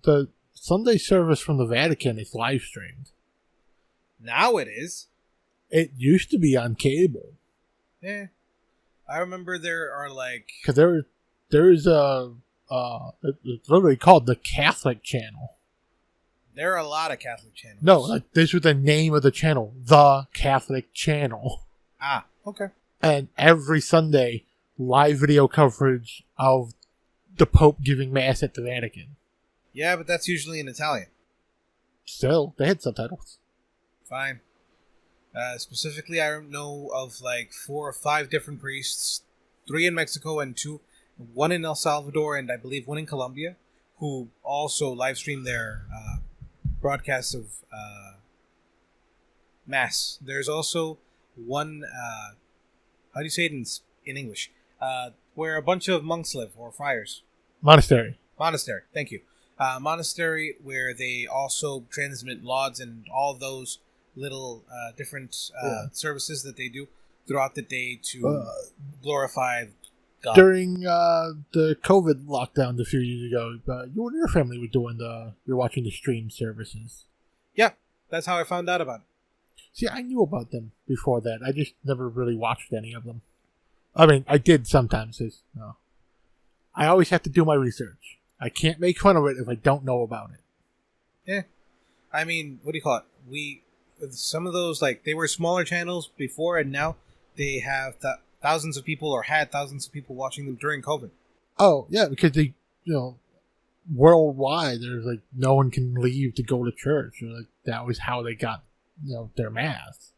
The Sunday service from the Vatican is live streamed.
Now it is.
It used to be on cable.
Yeah. I remember there are
because there's it's literally called the Catholic Channel.
There are a lot of Catholic channels.
No, this was the name of the channel, the Catholic Channel.
Ah, okay.
And every Sunday, live video coverage of the Pope giving Mass at the Vatican.
Yeah, but that's usually in Italian.
Still, they had subtitles.
Fine. Specifically, I know of 4 or 5 different priests, 3 in Mexico and 1 in El Salvador, and I believe 1 in Colombia, who also live stream their broadcasts of Mass. There's also one, how do you say it in English? Where a bunch of monks live, or friars.
Monastery,
thank you. Monastery, where they also transmit lauds and all those little different services that they do throughout the day to glorify God.
During the COVID lockdowns a few years ago, you and your family were doing you're watching the stream services.
Yeah, that's how I found out about it.
See, I knew about them before that. I just never really watched any of them. I mean, I did sometimes. I always have to do my research. I can't make fun of it if I don't know about it.
Yeah. I mean, what do you call it? Some of those, they were smaller channels before, and now they have thousands of people, or had thousands of people watching them during COVID.
Oh, yeah, because they, worldwide, there's no one can leave to go to church. That was how they got, their mass.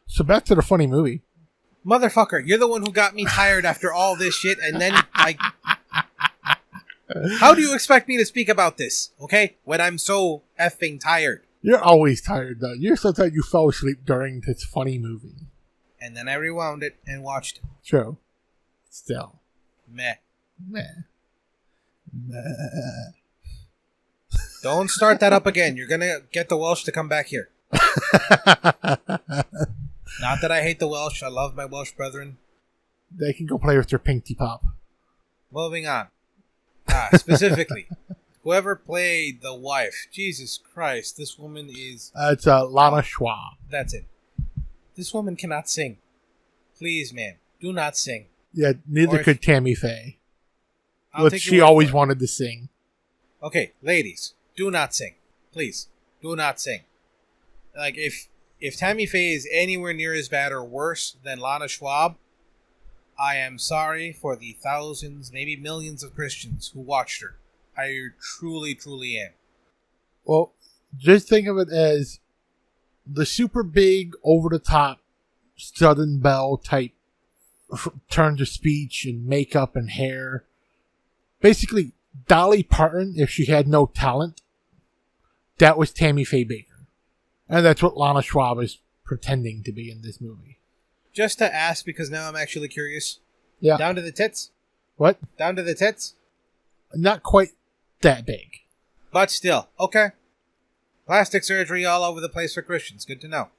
So back to the funny movie.
Motherfucker, you're the one who got me tired after all this shit, and then, how do you expect me to speak about this, okay? When I'm so effing tired.
You're always tired, though. You're so tired you fell asleep during this funny movie.
And then I rewound it and watched it.
True. Still.
Meh. Don't start that up again. You're gonna get the Welsh to come back here. Not that I hate the Welsh. I love my Welsh brethren.
They can go play with their Pinky Pop.
Moving on. Specifically, whoever played the wife. Jesus Christ, this woman is...
it's Lana Schwab.
That's it. This woman cannot sing. Please, man, do not sing.
Yeah, neither could Tammy Faye.
But
she always wanted to sing.
Okay, ladies, do not sing. Please, do not sing. If Tammy Faye is anywhere near as bad or worse than Lana Schwab, I am sorry for the thousands, maybe millions of Christians who watched her. I truly, truly am.
Well, just think of it as the super big, over-the-top, Southern Belle type turns of speech and makeup and hair. Basically, Dolly Parton, if she had no talent, that was Tammy Faye Baker. And that's what Lana Schwab is pretending to be in this movie.
Just to ask, because now I'm actually curious.
Yeah.
Down to the tits?
What?
Down to the tits?
Not quite that big.
But still, okay. Plastic surgery all over the place for Christians. Good to know.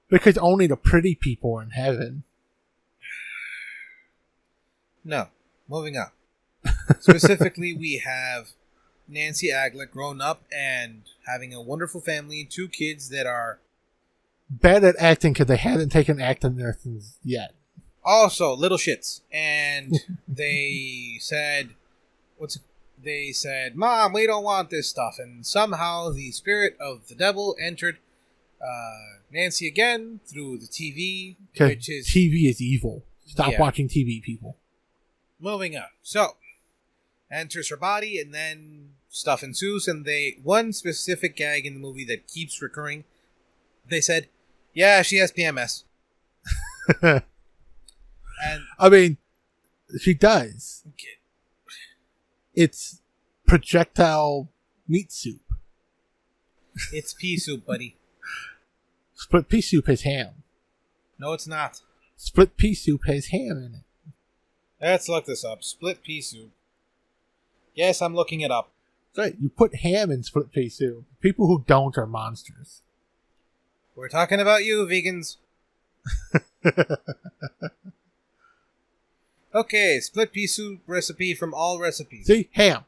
Because only the pretty people are in heaven.
No. Moving on. Specifically, we have Nancy Aglet grown up and having a wonderful family, 2 kids that are
bad at acting because they hadn't taken acting lessons yet.
Also, little shits. And they said, Mom, we don't want this stuff. And somehow the spirit of the devil entered Nancy again through the TV,
Because
which is
TV is evil. Stop
Yeah.
watching TV, people.
moving on. So, enters her body, and then stuff ensues, and one specific gag in the movie that keeps recurring, they said, yeah, she has PMS. And
I mean, she does. It's projectile meat soup.
it's pea soup, buddy.
Split pea soup has ham.
No, it's not.
Split pea soup has ham in it.
Let's look this up. Split pea soup. Yes, I'm looking it up.
Right, you put ham in split pea soup. People who don't are monsters.
We're talking about you, vegans. Okay, split pea soup recipe from all recipes.
See? Ham.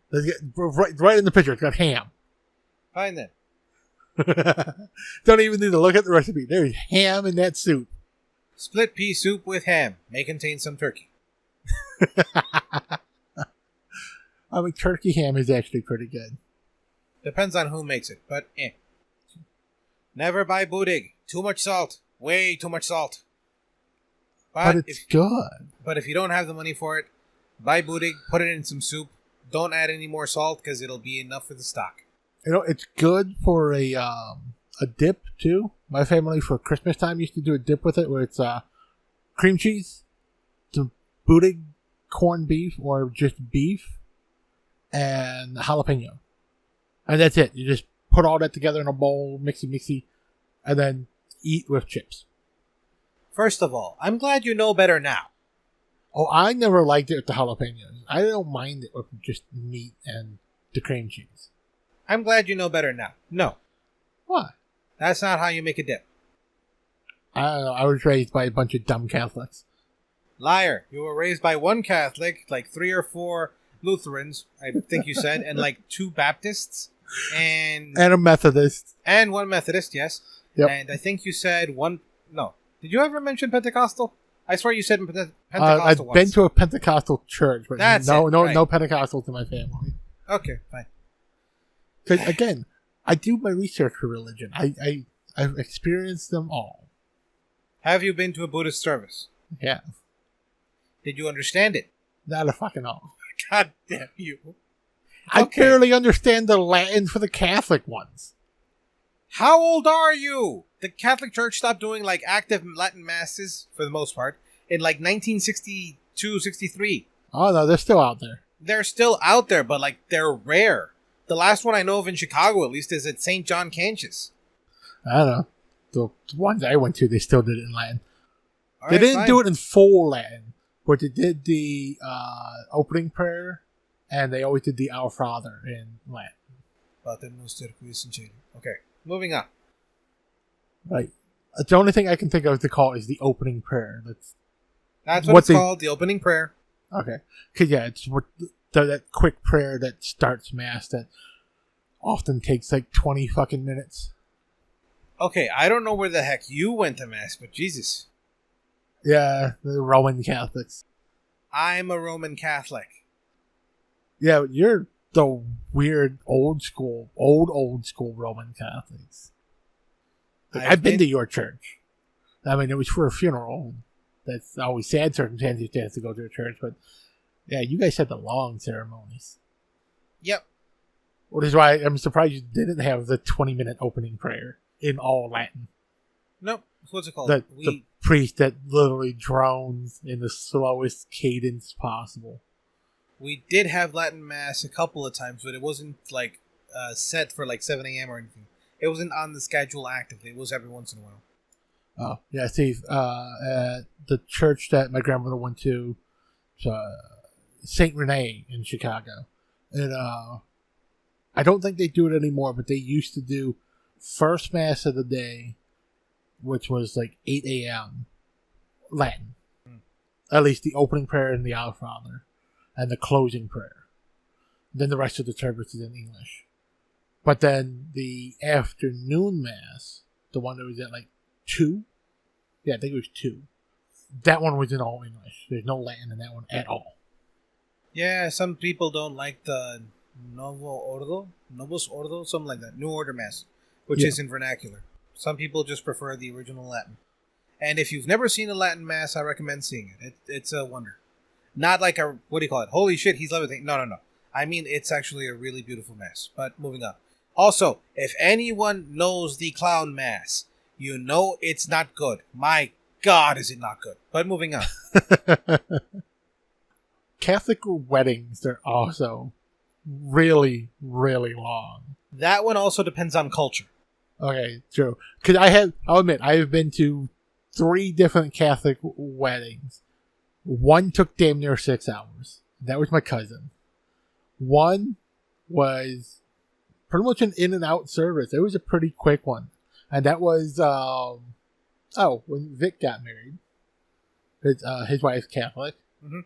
Right in the picture, it's got ham.
Fine then.
Don't even need to look at the recipe. There's ham in that soup.
Split pea soup with ham. May contain some turkey.
I mean, turkey ham is actually pretty good.
Depends on who makes it, but eh. Never buy budig. Too much salt. Way too much salt.
But it's good.
But if you don't have the money for it, buy budig, put it in some soup. Don't add any more salt because it'll be enough for the stock.
You know, it's good for a dip, too. My family, for Christmas time, used to do a dip with it where it's cream cheese, some budig corned beef, or just beef, and jalapeno. And that's it. You just put all that together in a bowl, mixy, and then eat with chips.
First of all, I'm glad you know better now.
Oh, I never liked it with the jalapenos. I don't mind it with just meat and the cream cheese.
I'm glad you know better now. No,
Why?
that's not how you make a dip.
I don't know. I was raised by a bunch of dumb Catholics.
Liar. You were raised by one Catholic, like 3 or 4 Lutherans, I think you said, and like 2 Baptists, and
a Methodist.
and 1 Methodist, yes.
Yep.
And I think you said 1... No. Did you ever mention Pentecostal? I swear you said Pentecostal
I've
once.
been to a Pentecostal church, but
That's
no
right.
Pentecostals in my family.
Okay, fine.
Because again, I do my research for religion. I've experienced them all.
Have you been to a Buddhist service?
Yeah,
Did you understand it?
not a fucking all.
God damn you.
I
Okay.
barely understand the Latin for the Catholic ones.
How old are you? The Catholic Church stopped doing like active Latin masses, for the most part, in like 1962, 63.
Oh no, they're still out there.
They're still out there, but like they're rare. The last one I know of in Chicago, at least, is at St. John Cantius.
I don't know. The ones I went to, they still did it in Latin.
All
They
right,
didn't
fine.
do it in full Latin, but they did the opening prayer, and they always did the Our Father in Latin.
Pater noster qui es in cielo. Okay, moving on.
Right. The only thing I can think of to call is the opening prayer.
That's what
What
it's
they-
called, the opening prayer.
Okay. Because, yeah, it's that quick prayer that starts Mass that often takes like 20 fucking minutes.
Okay, I don't know where the heck you went to Mass, but Jesus.
Yeah, the Roman Catholics.
I'm a Roman Catholic.
Yeah, you're the weird old school Roman Catholics. Like, I've been to your church. I mean, it was for a funeral. That's always sad circumstances to have to go to a church, but yeah, you guys had the long ceremonies.
Yep.
Which is why I'm surprised you didn't have the 20-minute opening prayer in all Latin.
Nope. What's it called?
The priest that literally drones in the slowest cadence possible.
We did have Latin Mass a couple of times, but it wasn't like set for like 7 a.m. or anything. It wasn't on the schedule actively. It was every once in a while.
Oh, yeah, see, at the church that my grandmother went to, St. Rene in Chicago. And I don't think they do it anymore, but they used to do first Mass of the day, which was like 8 a.m. Latin. At least the opening prayer and the Our Father. And the closing prayer. Then the rest of the service is in English. But then the afternoon Mass, the one that was at like 2? Yeah, I think it was 2. That one was in all English. There's no Latin in that one at all.
Yeah, some people don't like the Novus Ordo, something like that. New Order Mass, which
Yeah.
is in vernacular. Some people just prefer the original Latin. And if you've never seen a Latin Mass, I recommend seeing it. It's a wonder. Not like a, what do you call it? Holy shit, he's levitating. No. I mean, it's actually a really beautiful Mass. But moving on. Also, if anyone knows the Clown Mass, you know it's not good. My God, is it not good. But moving on.
Catholic weddings are also really, really long.
That one also depends on culture.
Okay, true. Because I'll admit, I have been to 3 different Catholic weddings. One took damn near 6 hours. That was my cousin. One was pretty much an in and out service. It was a pretty quick one. And that was, when Vic got married. His wife's Catholic.
Mm-hmm.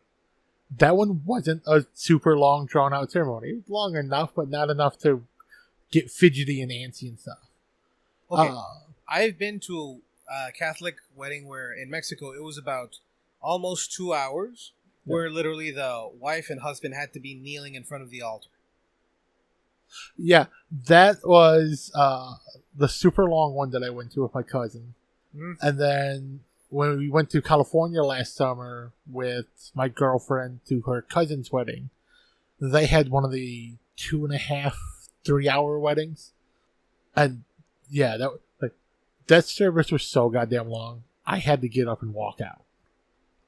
That one wasn't a super long, drawn out ceremony. It was long enough, but not enough to get fidgety and antsy and stuff.
Okay. I've been to a Catholic wedding where in Mexico it was about almost 2 hours, where literally the wife and husband had to be kneeling in front of the altar.
Yeah, that was the super long one that I went to with my cousin.
Mm-hmm.
And then when we went to California last summer with my girlfriend to her cousin's wedding, they had one of the 2.5, 3 hour weddings. And yeah, that service was so goddamn long. I had to get up and walk out.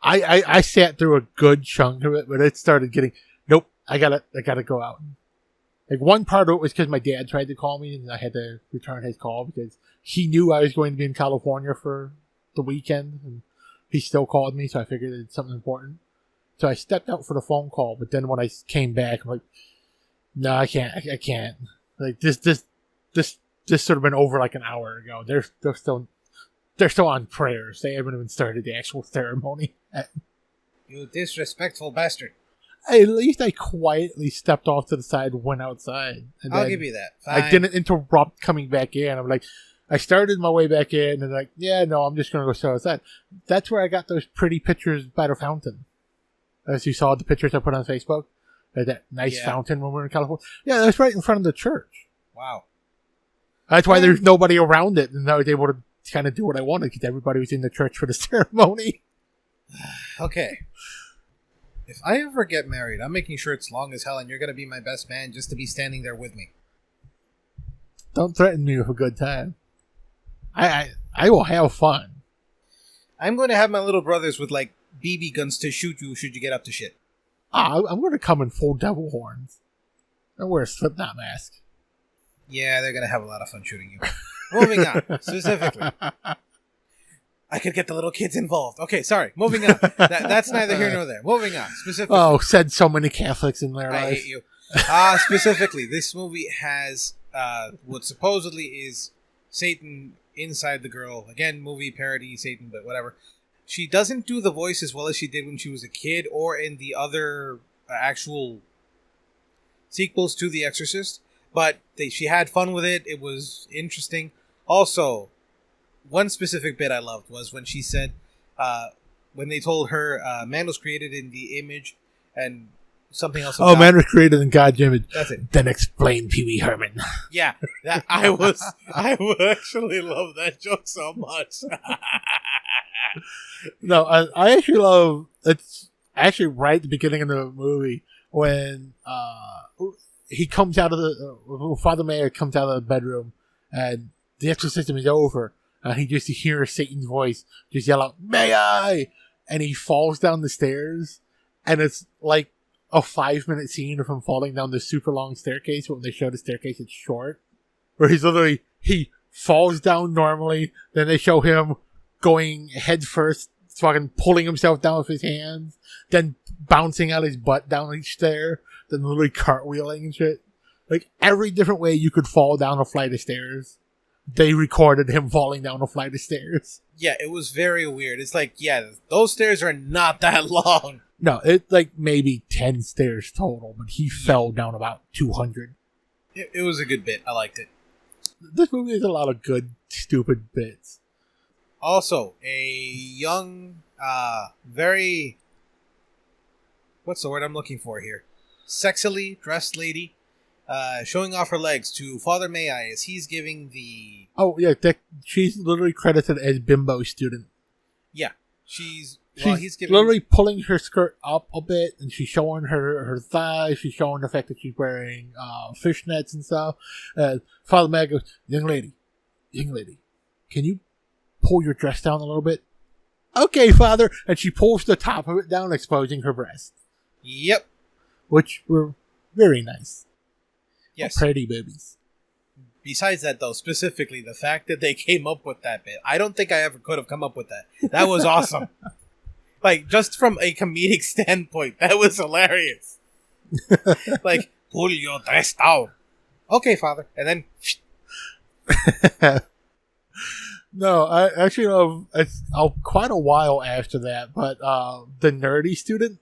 I sat through a good chunk of it, but it started getting, nope, I gotta go out. Like, one part of it was because my dad tried to call me and I had to return his call because he knew I was going to be in California for the weekend, and he still called me, so I figured it's something important. So I stepped out for the phone call, but then when I came back, I'm like, no, I can't. Like, this should have been over like an hour ago. They're still on prayers. They haven't even started the actual ceremony.
You disrespectful bastard.
At least I quietly stepped off to the side, went outside. And
I'll give you that.
Fine. I didn't interrupt coming back in. I'm like, I started my way back in, and like, yeah, no, I'm just going to go sit outside. That's where I got those pretty pictures by the fountain. As you saw the pictures I put on Facebook. That nice fountain when we were in California. Yeah, that's right in front of the church.
Wow.
That's why there's nobody around it, and I was able to kind of do what I wanted because everybody was in the church for the ceremony.
Okay. If I ever get married, I'm making sure it's long as hell, and you're going to be my best man just to be standing there with me.
Don't threaten me with a good time. I will have fun.
I'm going to have my little brothers with, like, BB guns to shoot you should you get up to shit.
I'm going to come in full devil horns. And wear a Slipknot mask.
Yeah, they're going to have a lot of fun shooting you. Moving on, specifically. I could get the little kids involved. Okay, sorry. Moving on. That's neither here nor there. Moving on, specifically.
Oh, said so many Catholics in their life.
I hate you. Specifically, this movie has what supposedly is Satan inside the girl. Again, movie parody, Satan, but whatever. She doesn't do the voice as well as she did when she was a kid or in the other actual sequels to The Exorcist. But she had fun with it. It was interesting. Also, one specific bit I loved was when she said, when they told her man was created in the image and something else.
Oh, man was created in God's image.
That's it.
Then explain Pee Wee Herman.
Yeah, I would actually love that joke so much.
No, I actually love. It's actually right at the beginning of the movie when he comes out of the Father Mayer comes out of the bedroom and the exorcism is over. And he just hears Satan's voice just yell out, "May I?" And he falls down the stairs. And it's like a 5-minute scene of him falling down this super long staircase. But when they show the staircase, it's short. Where he falls down normally. Then they show him going head first, fucking pulling himself down with his hands. Then bouncing out his butt down each stair. Then literally cartwheeling and shit. Like every different way you could fall down a flight of stairs. They recorded him falling down a flight of stairs.
Yeah, it was very weird. It's like, yeah, those stairs are not that long.
No, it's like maybe 10 stairs total, but he fell down about 200.
It was a good bit. I liked it.
This movie has a lot of good, stupid bits.
Also, a young, very... What's the word I'm looking for here? Sexily dressed lady showing off her legs to Father May-I as he's giving the...
Oh, yeah, she's literally credited as bimbo student.
Yeah, he's giving...
literally pulling her skirt up a bit, and she's showing her thighs, she's showing the fact that she's wearing fishnets and stuff. Father May goes, young lady, can you pull your dress down a little bit? Okay, Father. And she pulls the top of it down, exposing her breast.
Yep.
Which were very nice.
Yes.
Pretty babies.
Besides that, though, specifically, the fact that they came up with that bit, I don't think I ever could have come up with that. That was awesome. Like, just from a comedic standpoint, that was hilarious. Like, pull your dress down. Okay, Father. And then...
No, I actually know it's quite a while after that, but the nerdy student,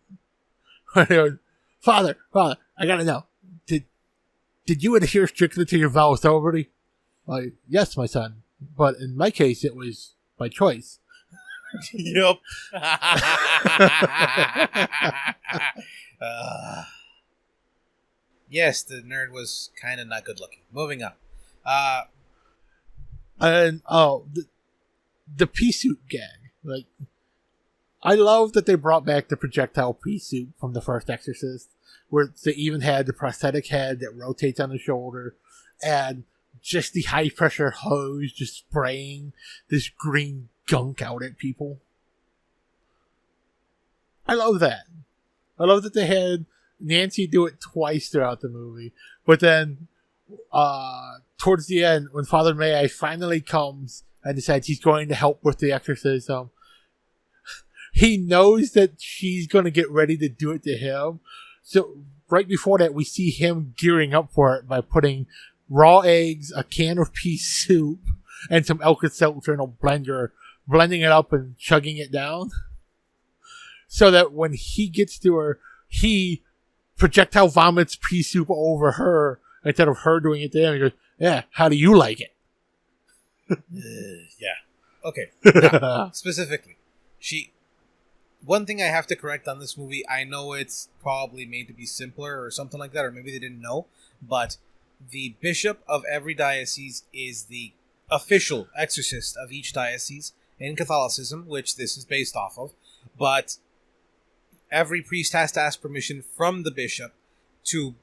Father, I gotta know, did you adhere strictly to your vow of sobriety? Like, yes, my son, but in my case, it was by choice.
Yep. Yes, the nerd was kind of not good looking. Moving on.
And the pea suit gang. Like, I love that they brought back the projectile pea suit from the first Exorcist, where they even had the prosthetic head that rotates on the shoulder, and just the high pressure hose just spraying this green gunk out at people. I love that. I love that they had Nancy do it twice throughout the movie, but then towards the end, when Father May-I finally comes and decides he's going to help with the exorcism, he knows that she's going to get ready to do it to him. So right before that, we see him gearing up for it by putting raw eggs, a can of pea soup, and some Alka-Seltzer in a blender, blending it up and chugging it down. So that when he gets to her, he projectile vomits pea soup over her instead of her doing it to him. He goes, yeah, how do you like it?
Yeah. Okay. Now, specifically, one thing I have to correct on this movie, I know it's probably made to be simpler or something like that, or maybe they didn't know, but the bishop of every diocese is the official exorcist of each diocese in Catholicism, which this is based off of, but every priest has to ask permission from the bishop to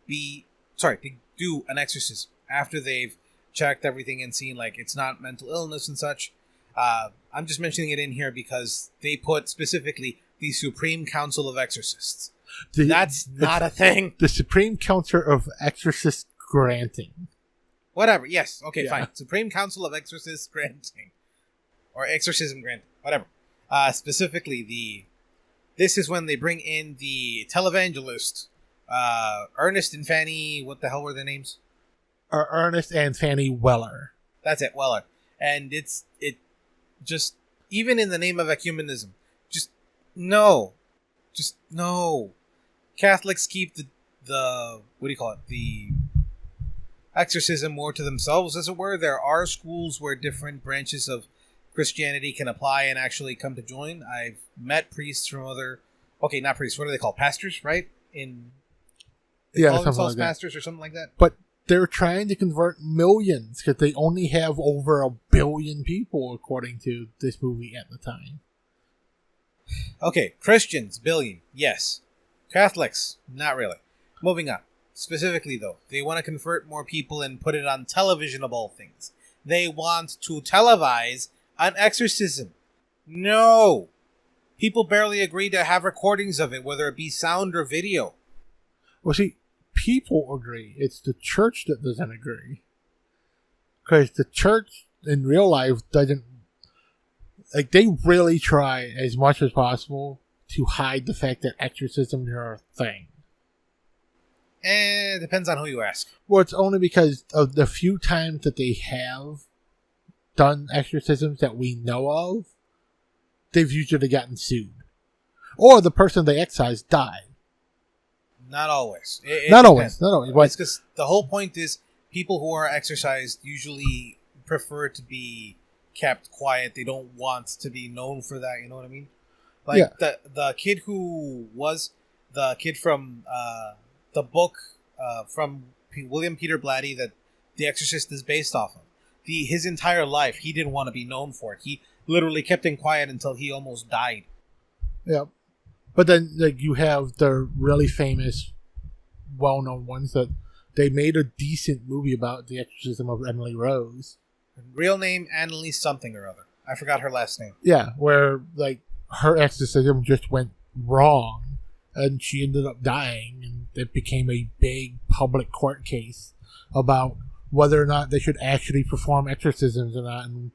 do an exorcism after they've checked everything and seen like it's not mental illness and such. I'm just mentioning it in here because they put specifically the Supreme Council of Exorcists. That's not a thing.
The Supreme Council of Exorcist Granting.
Whatever. Yes. Okay. Yeah. Fine. Supreme Council of Exorcist Granting, or Exorcism Granting. Whatever. Specifically, this is when they bring in the televangelist, Ernest and Fanny. What the hell were their names?
Ernest and Fanny Weller.
That's it, Weller. And it just, even in the name of ecumenism, just no. Catholics keep the what do you call it? The exorcism more to themselves, as it were. There are schools where different branches of Christianity can apply and actually come to join. I've met priests from not priests, what are they called? Pastors, right? They call themselves like pastors or something like that.
But they're trying to convert millions because they only have over 1 billion people, according to this movie at the time.
Okay, Christians, billion, yes. Catholics, not really. Moving on. Specifically, though, they want to convert more people and put it on televisionable things. They want to televise an exorcism. No! People barely agree to have recordings of it, whether it be sound or video.
Well, see, people agree. It's the church that doesn't agree. Because the church in real life doesn't... Like, they really try as much as possible to hide the fact that exorcisms are a thing.
It depends on who you ask.
Well, it's only because of the few times that they have done exorcisms that we know of, they've usually gotten sued. Or the person they excised died.
Not always.
Not always.
It's because the whole point is people who are exorcised usually prefer to be kept quiet. They don't want to be known for that. You know what I mean? Like the kid who was the kid from the book from William Peter Blatty that The Exorcist is based off of. His entire life, he didn't want to be known for it. He literally kept him quiet until he almost died.
Yeah. But then like you have the really famous, well-known ones that they made a decent movie about the exorcism of Emily Rose.
Real name, Annalise something or other. I forgot her last name.
Yeah, where like her exorcism just went wrong and she ended up dying, and it became a big public court case about whether or not they should actually perform exorcisms or not, and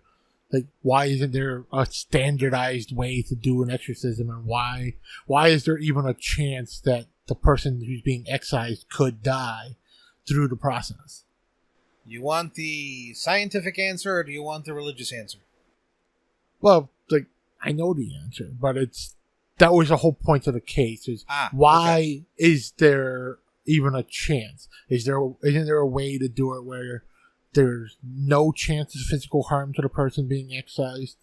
like why isn't there a standardized way to do an exorcism, and why is there even a chance that the person who's being excised could die through the process?
You want the scientific answer or do you want the religious answer?
Well, like I know the answer, but that was the whole point of the case. Is why is there even a chance? Isn't there a way to do it where there's no chance of physical harm to the person being excised?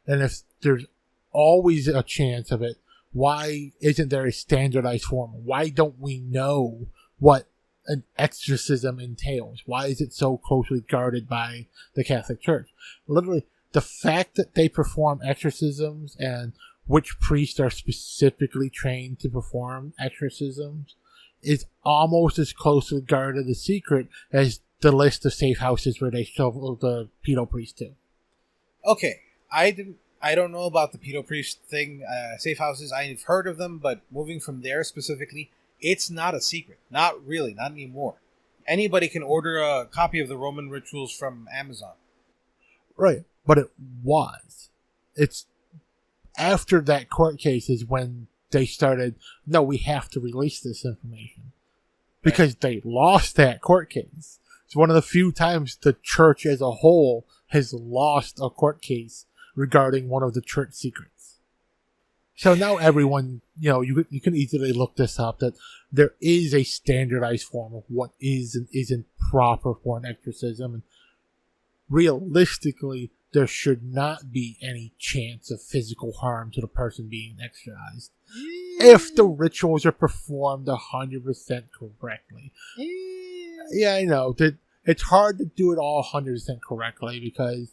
And if there's always a chance of it, why isn't there a standardized form? Why don't we know what an exorcism entails? Why is it so closely guarded by the Catholic Church? Literally, the fact that they perform exorcisms and which priests are specifically trained to perform exorcisms is almost as closely guarded a secret as the list of safe houses where they shovel the pedo priest to.
Okay, I don't know about the pedo priest thing. Safe houses, I've heard of them, but moving from there specifically, it's not a secret. Not really, not anymore. Anybody can order a copy of the Roman Rituals from Amazon.
Right, but it was. It's after that court case is when they started, no, we have to release this information. Because they lost that court case. It's one of the few times the church as a whole has lost a court case regarding one of the church secrets. So now everyone, you can easily look this up, that there is a standardized form of what is and isn't proper for an exorcism. And realistically, there should not be any chance of physical harm to the person being exorcised if the rituals are performed 100% correctly. Yeah, I know that it's hard to do it all 100% correctly, because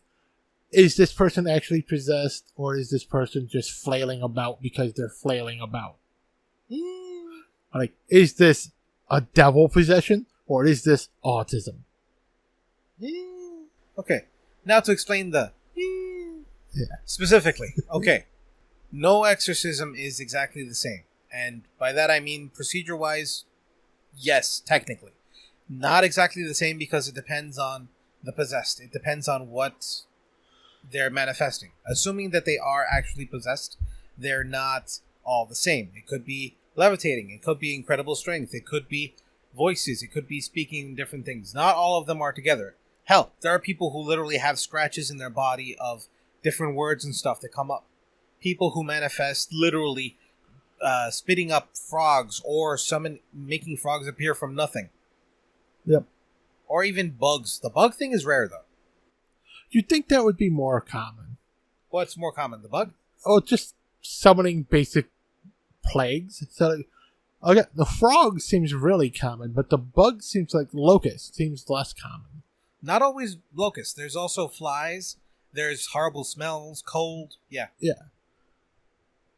is this person actually possessed, or is this person just flailing about because they're flailing about? Like, is this a devil possession, or is this autism?
Okay, now to explain specifically. Okay, no exorcism is exactly the same, and by that I mean procedure-wise, yes, technically. Not exactly the same because it depends on the possessed. It depends on what they're manifesting. Assuming that they are actually possessed, they're not all the same. It could be levitating. It could be incredible strength. It could be voices. It could be speaking different things. Not all of them are together. Hell, there are people who literally have scratches in their body of different words and stuff that come up. People who manifest literally spitting up frogs, or making frogs appear from nothing.
Yep.
Or even bugs. The bug thing is rare, though.
You'd think that would be more common.
What's more common, the bug?
Oh, just summoning basic plagues. So, okay, the frog seems really common, but the bug seems like locust seems less common.
Not always locusts. There's also flies. There's horrible smells, cold. Yeah.
Yeah.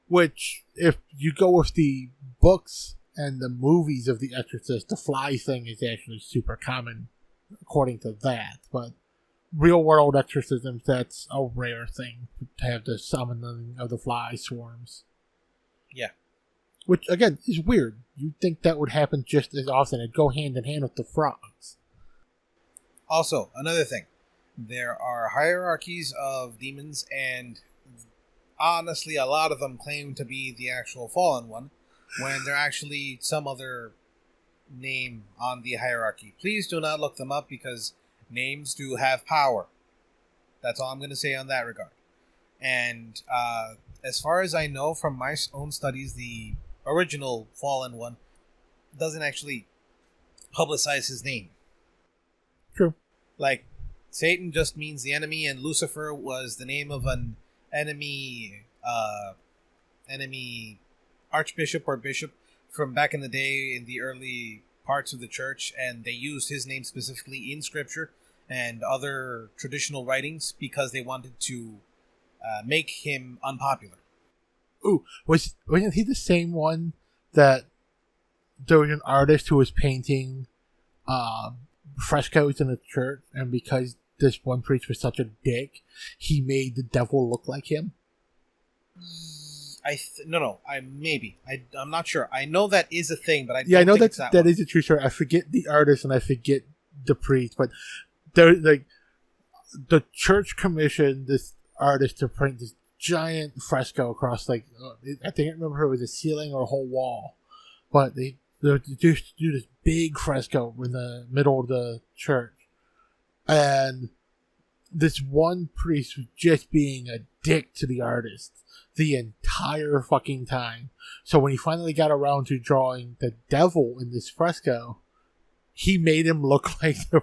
Which, if you go with the books and the movies of The Exorcist, the fly thing is actually super common, according to that. But real world exorcisms, that's a rare thing to have the summoning of the fly swarms.
Yeah.
Which, again, is weird. You'd think that would happen just as often. It'd go hand in hand with the frogs.
Also, another thing. There are hierarchies of demons, and honestly, a lot of them claim to be the actual fallen one, when they're actually some other name on the hierarchy. Please do not look them up, because names do have power. That's all I'm going to say on that regard. And as far as I know from my own studies, the original fallen one doesn't actually publicize his name.
True.
Like, Satan just means the enemy, and Lucifer was the name of an enemy archbishop or bishop from back in the day, in the early parts of the church, and they used his name specifically in scripture and other traditional writings because they wanted to make him unpopular.
Ooh, wasn't he the same one that there was an artist who was painting frescoes in the church, and because this one priest was such a dick, he made the devil look like him? I'm not sure. I know that is a thing, but I know that is a true story. I forget the artist and I forget the priest, but there, like, the church commissioned this artist to paint this giant fresco across, like, I think I remember it was a ceiling or a whole wall, but they just do this big fresco in the middle of the church, and this one priest was just being a dick to the artist the entire fucking time. So when he finally got around to drawing the devil in this fresco, he made him look like the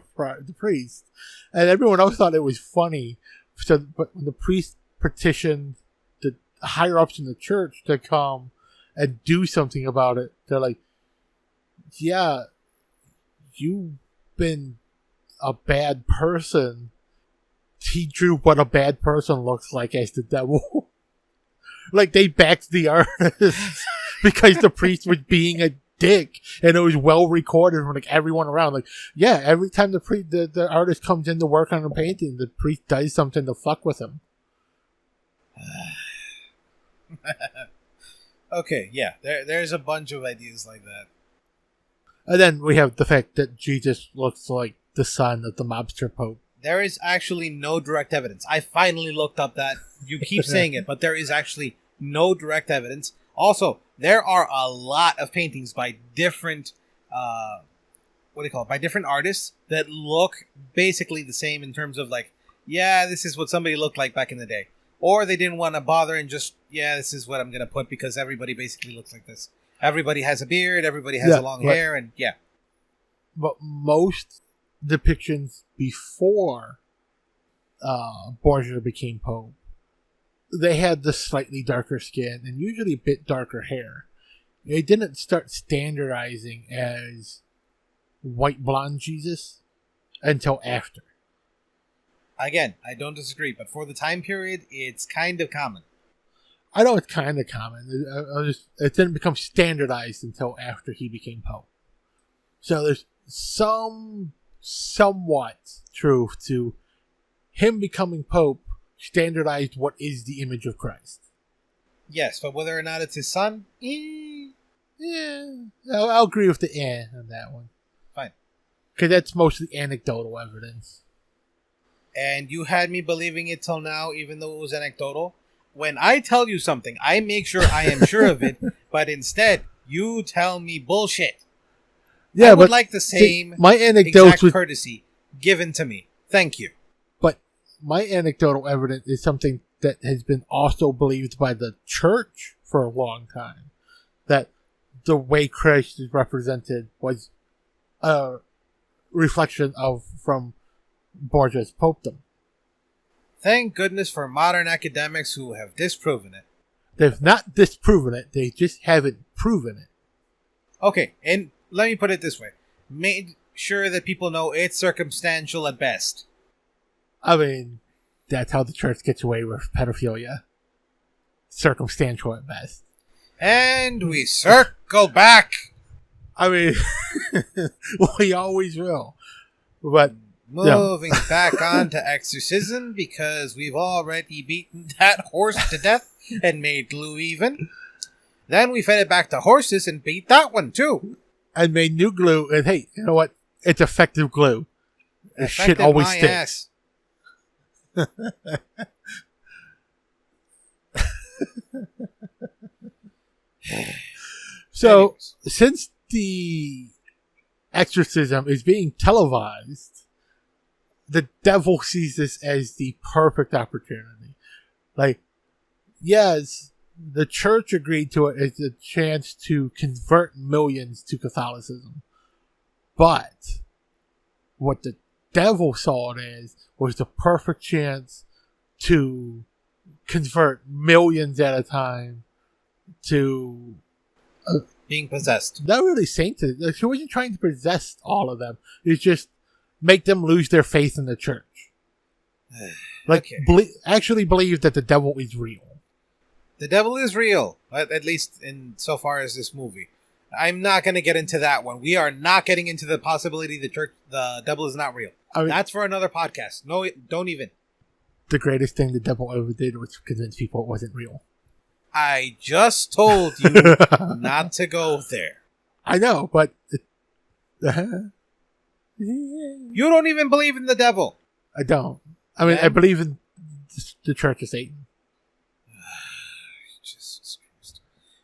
priest, and everyone else thought it was funny. So, but when the priest petitioned the higher ups in the church to come and do something about it, they're like, "Yeah, you've been a bad person." He drew what a bad person looks like as the devil. Like, they backed the artist because the priest was being a dick, and it was well recorded from, like, everyone around. Like, yeah, every time the artist comes in to work on a painting, the priest does something to fuck with him.
Okay, yeah, there's a bunch of ideas like that.
And then we have the fact that Jesus looks like the son of the mobster pope.
There is actually no direct evidence. I finally looked up that. You keep saying it, but there is actually no direct evidence. Also, there are a lot of paintings by different, by different artists that look basically the same in terms of, like, yeah, this is what somebody looked like back in the day. Or they didn't want to bother and just, yeah, this is what I'm going to put because everybody basically looks like this. Everybody has a beard, everybody has long hair, and yeah.
But most depictions before Borgia became Pope, they had the slightly darker skin and usually a bit darker hair. They didn't start standardizing as white blonde Jesus until after.
Again, I don't disagree, but for the time period, it's kind of common.
I know it's kind of common. It didn't become standardized until after he became Pope. So there's somewhat truth to him becoming Pope standardized what is the image of Christ.
Yes, but whether or not it's his son,
yeah, I'll agree with the on that one.
Fine.
Because that's mostly anecdotal evidence.
And you had me believing it till now, even though it was anecdotal. When I tell you something, I make sure I am sure of it, but instead, you tell me bullshit. Yeah, I would like the same
my
exact courtesy given to me. Thank you.
But my anecdotal evidence is something that has been also believed by the church for a long time. That the way Christ is represented was a reflection from Borgia's popedom.
Thank goodness for modern academics who have disproven it.
They've not disproven it, they just haven't proven it.
Okay, and let me put it this way. Made sure that people know it's circumstantial at best.
I mean, that's how the church gets away with pedophilia. Circumstantial at best.
And we circle back.
I mean, we always will. But
moving back on to Exorcism, because we've already beaten that horse to death and made glue even. Then we fed it back to horses and beat that one too.
And made new glue, and hey, you know what? It's effective glue. Shit always sticks. So, anyways, since the exorcism is being televised, the devil sees this as the perfect opportunity. Like, yes, the church agreed to it as a chance to convert millions to Catholicism. But what the devil saw it as was the perfect chance to convert millions at a time to
being possessed.
Not really sainted. She wasn't trying to possess all of them. It's just make them lose their faith in the church. Like, actually believe that the devil is real.
The devil is real, at least in so far as this movie. I'm not going to get into that one. We are not getting into the possibility the devil is not real. I mean, that's for another podcast. No, don't even.
The greatest thing the devil ever did was convince people it wasn't real.
I just told you not to go there.
I know, but...
You don't even believe in the devil.
I don't. I mean, I believe in the Church of Satan.
Jesus Christ.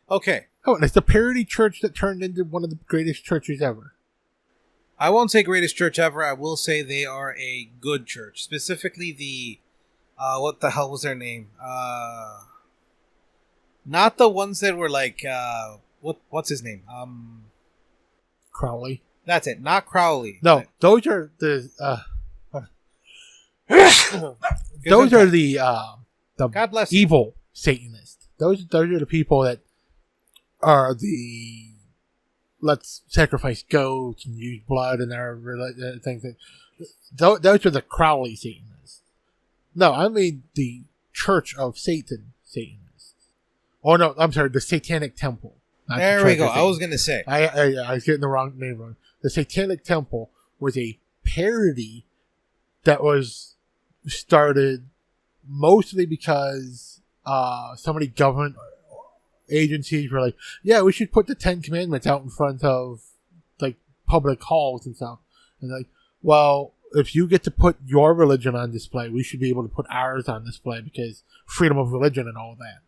Okay.
Oh, and it's the Parody church that turned into one of the greatest churches ever.
I won't say greatest church ever. I will say they are a good church. Specifically the... what the hell was their name? Not the ones that were like... what's his name?
Crowley.
That's it. Not Crowley.
No, those are the... those are the
God bless you.
Evil Satanists. Those are the people that are the let's sacrifice goats and use blood and our things. Those are the Crowley Satanists. No, I mean the Church of Satan Satanists. Oh no, I'm sorry, the Satanic Temple.
There we go. I was going to say.
I was getting the wrong name wrong. The Satanic Temple was a parody that was started mostly because so many government agencies were like, yeah, we should put the 10 Commandments out in front of like public halls and stuff. And like, well, if you get to put your religion on display, we should be able to put ours on display because freedom of religion and all that.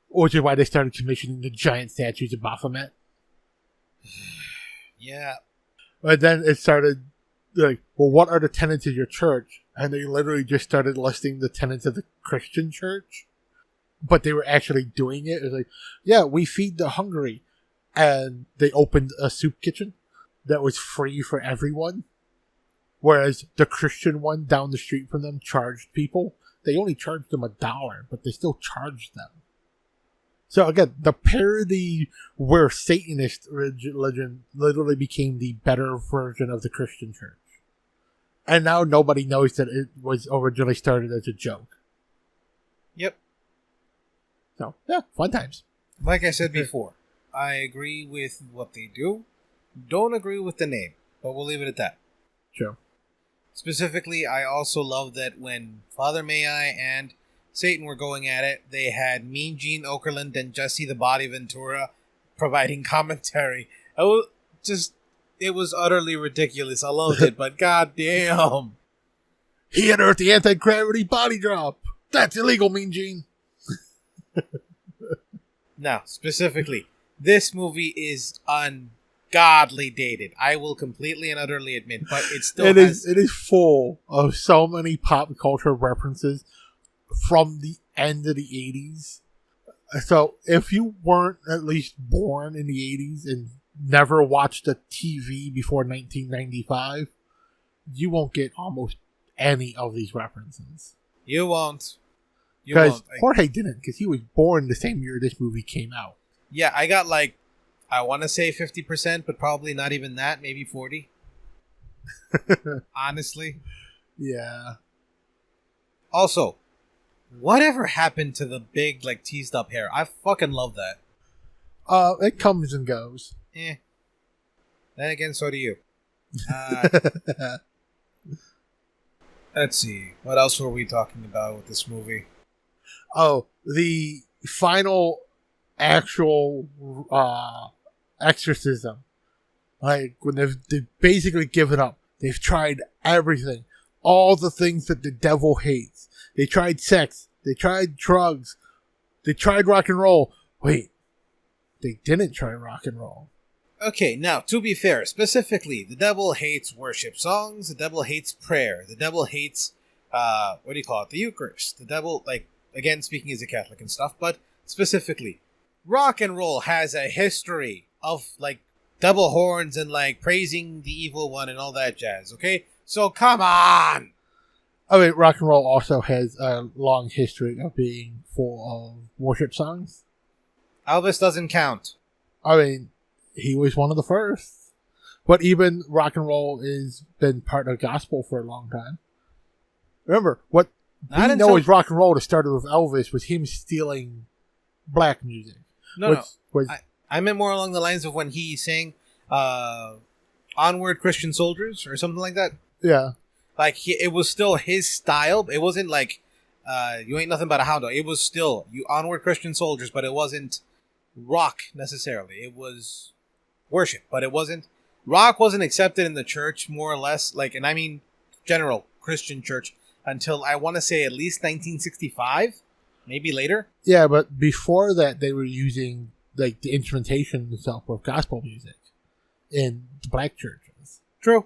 Which is why they started commissioning the giant statues of Baphomet.
Yeah.
But then it started like, well, what are the tenets of your church? And they literally just started listing the tenets of the Christian church. But they were actually doing it. It was like, yeah, we feed the hungry. And they opened a soup kitchen that was free for everyone. Whereas the Christian one down the street from them charged people. They only charged them $1, but they still charged them. So again, the parody where Satanist religion literally became the better version of the Christian church. And now nobody knows that it was originally started as a joke.
Yep.
So, yeah, fun times.
Like I said before, I agree with what they do. Don't agree with the name, but we'll leave it at that.
Sure.
Specifically, I also love that when Father May-I and Satan were going at it, they had Mean Gene Okerlund and Jesse the Body Ventura providing commentary. It was utterly ridiculous. I loved it, but goddamn.
He unearthed the anti-gravity body drop. That's illegal, Mean Gene.
Now, specifically, this movie is ungodly dated. I will completely and utterly admit, but it still
It is full of so many pop culture references from the end of the 80s. So, if you weren't at least born in the 80s and never watched a TV before 1995, you won't get almost any of these references.
You won't.
Because Jorge didn't, because he was born the same year this movie came out.
Yeah, I got I want to say 50%, but probably not even that, maybe 40. Honestly.
Yeah.
Also, whatever happened to the big, teased up hair? I fucking love that.
It comes and goes.
Then again, so do you. Let's see. What else were we talking about with this movie?
Oh, the final actual exorcism. Like, when they've basically given up. They've tried everything. All the things that the devil hates. They tried sex. They tried drugs. They tried rock and roll. Wait. They didn't try rock and roll.
Okay, now, to be fair, specifically, the devil hates worship songs, the devil hates prayer, the devil hates, the Eucharist. The devil, again, speaking as a Catholic and stuff, but specifically, rock and roll has a history of, devil horns and, praising the evil one and all that jazz, okay? So, come on!
I mean, rock and roll also has a long history of being full of worship songs.
Elvis doesn't count.
I mean, he was one of the first. But even rock and roll has been part of gospel for a long time. Remember, what we know as rock and roll that started with Elvis was him stealing black music.
No. I meant more along the lines of when he sang Onward Christian Soldiers or something like that.
Yeah.
Like, it was still his style. It wasn't like You Ain't Nothing But a Hound Dog. It was still Onward Christian Soldiers, but it wasn't rock necessarily. It was worship, but it wasn't. Rock wasn't accepted in the church, more or less, like, and I mean general Christian church, until I want to say at least 1965, maybe later.
Yeah, but before that, they were using like the instrumentation and stuff of gospel music in the black churches.
True.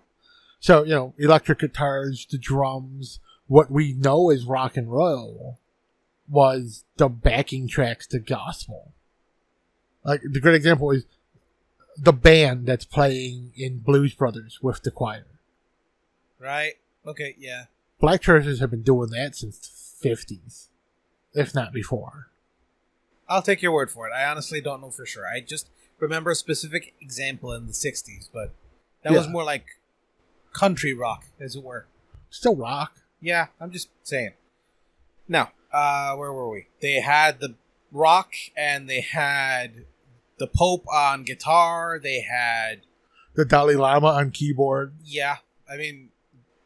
So, electric guitars, the drums, what we know as rock and roll was the backing tracks to gospel. Like, the great example is the band that's playing in Blues Brothers with the choir.
Right. Okay, yeah.
Black churches have been doing that since the 50s, if not before.
I'll take your word for it. I honestly don't know for sure. I just remember a specific example in the 60s, but that was more like country rock, as it were.
Still rock.
Yeah, I'm just saying. Now, where were we? They had the rock, and they had the Pope on guitar. They had
the Dalai Lama on keyboard.
Yeah, I mean,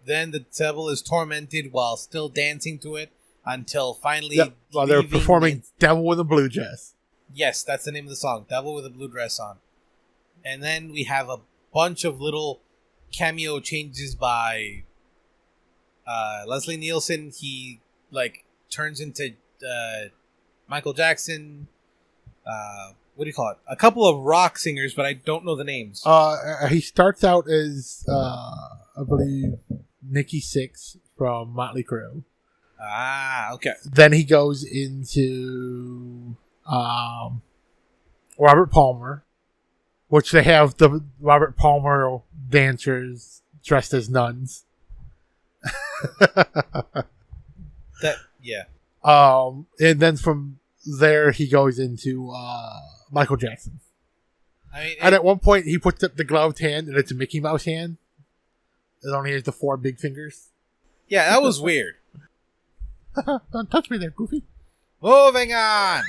then the devil is tormented while still dancing to it until finally...
Yep, while they're performing Devil with a Blue Dress.
Yes, that's the name of the song, Devil with a Blue Dress on. And then we have a bunch of little cameo changes by Leslie Nielsen. He, turns into Michael Jackson. What do you call it? A couple of rock singers, but I don't know the names.
He starts out as, I believe, Nikki Sixx from Motley Crue.
Ah, okay.
Then he goes into Robert Palmer, which they have the Robert Palmer dancers dressed as nuns.
Yeah.
And then from there he goes into Michael Jackson.
I mean,
and at one point he puts up the gloved hand and it's a Mickey Mouse hand. It only has the 4 big fingers.
Yeah, that was weird.
Don't touch me there, Goofy.
Moving on.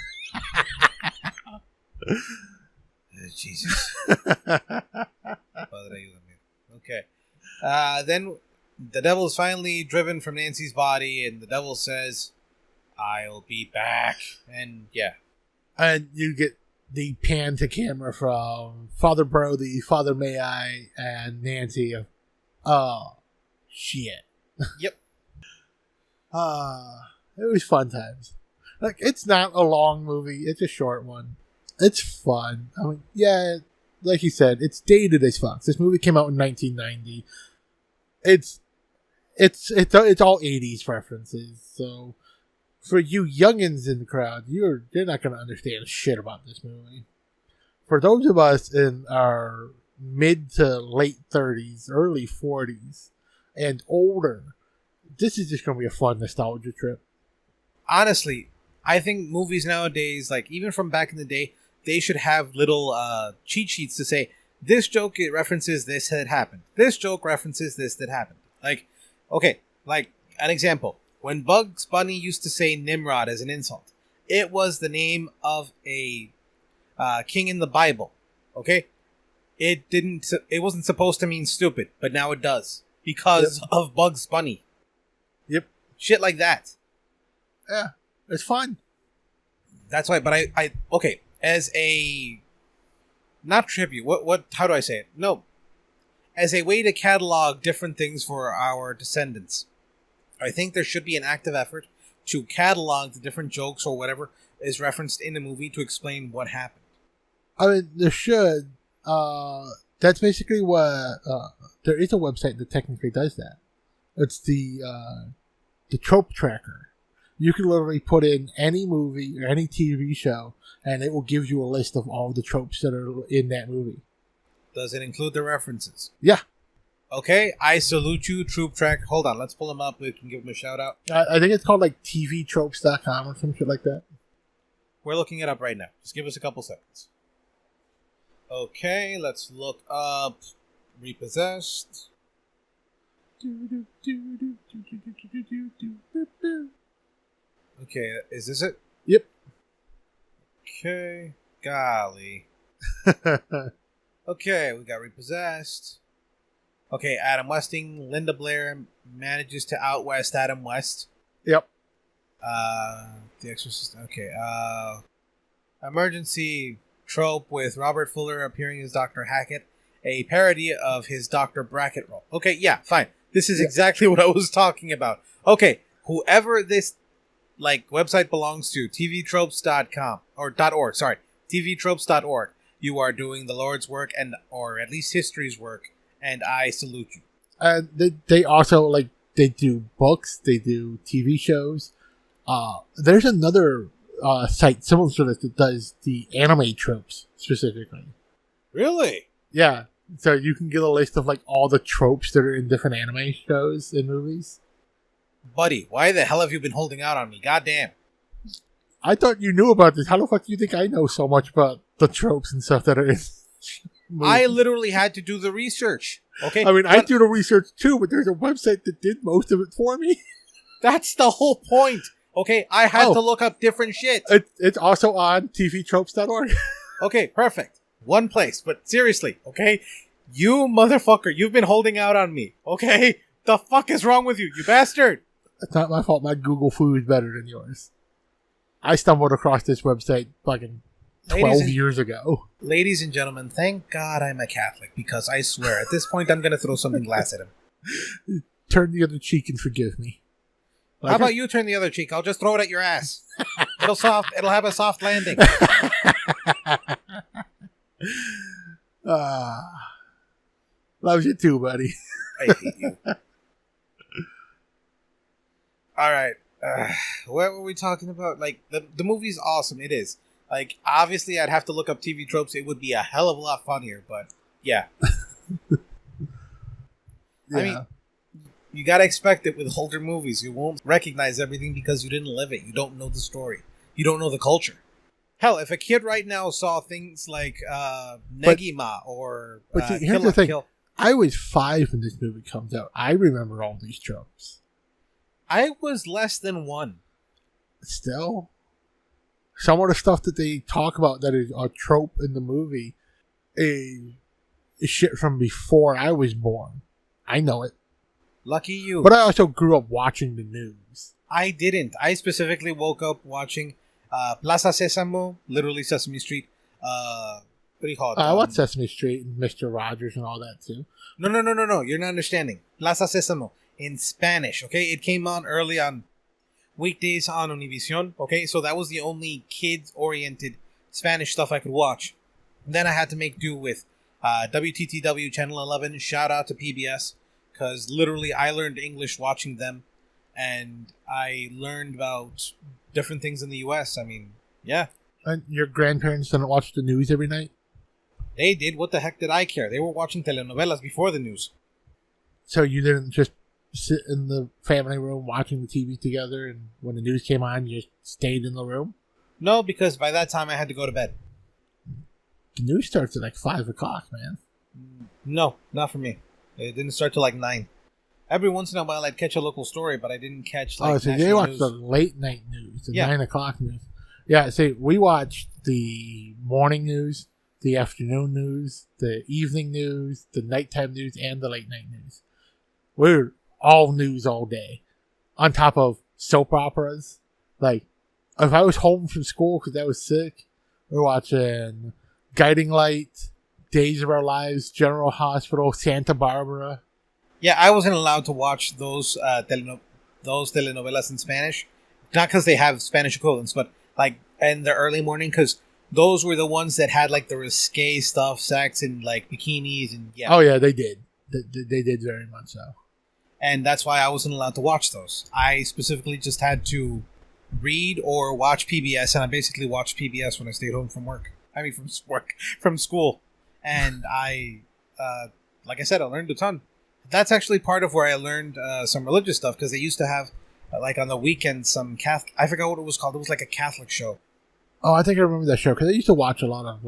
Jesus. Okay. Then the devil is finally driven from Nancy's body, and the devil says, "I'll be back." And yeah.
And you get the pan to camera from Father Brody, Father May I, and Nancy. Oh, shit.
Yep.
It was fun times. Like, it's not a long movie. It's a short one. It's fun. I mean, yeah, like you said, it's dated as fuck. This movie came out in 1990. It's all 80s references. So, for you youngins in the crowd, you're not going to understand shit about this movie. For those of us in our mid to late 30s, early 40s, and older, this is just going to be a fun nostalgia trip.
Honestly, I think movies nowadays, like even from back in the day, they should have little cheat sheets to say, this joke, it references this that happened. This joke references this that happened. Like, okay, like an example. When Bugs Bunny used to say Nimrod as an insult, it was the name of a king in the Bible. Okay? It wasn't supposed to mean stupid, but now it does. Because of Bugs Bunny.
Yep.
Shit like that.
Yeah, it's fun.
That's why, but I okay, as a, not tribute, how do I say it? No. As a way to catalog different things for our descendants, I think there should be an active effort to catalog the different jokes or whatever is referenced in the movie to explain what happened.
I mean, there should. That's basically what, there is a website that technically does that. It's the trope tracker. You can literally put in any movie or any TV show, and it will give you a list of all the tropes that are in that movie.
Does it include the references?
Yeah.
Okay, I salute you, Troop Track. Hold on, let's pull them up. We can give them a shout out.
I think it's called like tvtropes.com or some shit like that.
We're looking it up right now. Just give us a couple seconds. Okay, let's look up Repossessed. Okay, is this it?
Yep.
Okay, golly. Okay, we got Repossessed. Okay, Adam Westing, Linda Blair manages to outwest Adam West.
Yep.
The Exorcist. Okay, emergency trope with Robert Fuller appearing as Dr. Hackett, a parody of his Dr. Brackett role. Okay, yeah, fine. This is exactly what I was talking about. Okay, whoever this website belongs to, tvtropes.com or .org, sorry, tvtropes.org. You are doing the Lord's work or at least history's work, and I salute you.
And they also they do books, they do TV shows. There's another site similar to this that does the anime tropes specifically.
Really?
Yeah. So you can get a list of all the tropes that are in different anime shows and movies.
Buddy, why the hell have you been holding out on me? Goddamn.
I thought you knew about this. How the fuck do you think I know so much about the tropes and stuff that are in movies?
I literally had to do the research. Okay?
I mean, I do the research too, but there's a website that did most of it for me.
That's the whole point. Okay? I had to look up different shit.
It's also on tvtropes.org.
Okay, perfect. One place. But seriously, okay? You motherfucker, you've been holding out on me. Okay? The fuck is wrong with you, you bastard?
It's not my fault. My Google food is better than yours. I stumbled across this website fucking 12 years ago.
Ladies and gentlemen, thank God I'm a Catholic, because I swear, at this point, I'm going to throw something glass at him.
Turn the other cheek and forgive me.
How about you turn the other cheek? I'll just throw it at your ass. It'll have a soft landing.
Love you too, buddy.
I hate you. All right. What were we talking about? The movie's awesome. It is. Obviously, I'd have to look up TV tropes. It would be a hell of a lot funnier, but yeah.
Yeah.
I mean, you gotta expect it with older movies. You won't recognize everything because you didn't live it. You don't know the story. You don't know the culture. Hell, if a kid right now saw things like Negima or
But here's the thing. I was 5 when this movie comes out. I remember all these tropes.
I was less than 1.
Still, some of the stuff that they talk about that is a trope in the movie is shit from before I was born. I know it.
Lucky you.
But I also grew up watching the news.
I didn't. I specifically woke up watching Plaza Sésamo, literally Sesame Street. What do you call it?
I watched Sesame Street and Mr. Rogers and all that too.
No. You're not understanding. Plaza Sésamo in Spanish, okay? It came on early on weekdays on Univision, okay? So that was the only kids-oriented Spanish stuff I could watch. And then I had to make do with WTTW Channel 11. Shout out to PBS, because literally I learned English watching them, and I learned about different things in the U.S. I mean, yeah.
And your grandparents didn't watch the news every night?
They did. What the heck did I care? They were watching telenovelas before the news.
So you didn't just sit in the family room watching the TV together, and when the news came on, you just stayed in the room?
No, because by that time I had to go to bed.
The news starts at 5 o'clock, man.
No, not for me. It didn't start till 9. Every once in a while I'd catch a local story, but I didn't catch
so they watched the late night news, the 9 o'clock news. Yeah, see, we watched the morning news, the afternoon news, the evening news, the nighttime news, and the late night news. We're all news all day. On top of soap operas. If I was home from school because I was sick, we're watching Guiding Light, Days of Our Lives, General Hospital, Santa Barbara.
Yeah, I wasn't allowed to watch those telenovelas in Spanish. Not because they have Spanish equivalents, but in the early morning, because those were the ones that had the risque stuff, sex and bikinis and yeah.
Oh yeah, they did. They did very much so.
And that's why I wasn't allowed to watch those. I specifically just had to read or watch PBS, and I basically watched PBS when I stayed home from work. I mean, from school. And I, like I said, I learned a ton. That's actually part of where I learned some religious stuff, because they used to have, on the weekends, some Catholic... I forgot what it was called. It was a Catholic show.
Oh, I think I remember that show, because I used to watch a lot of,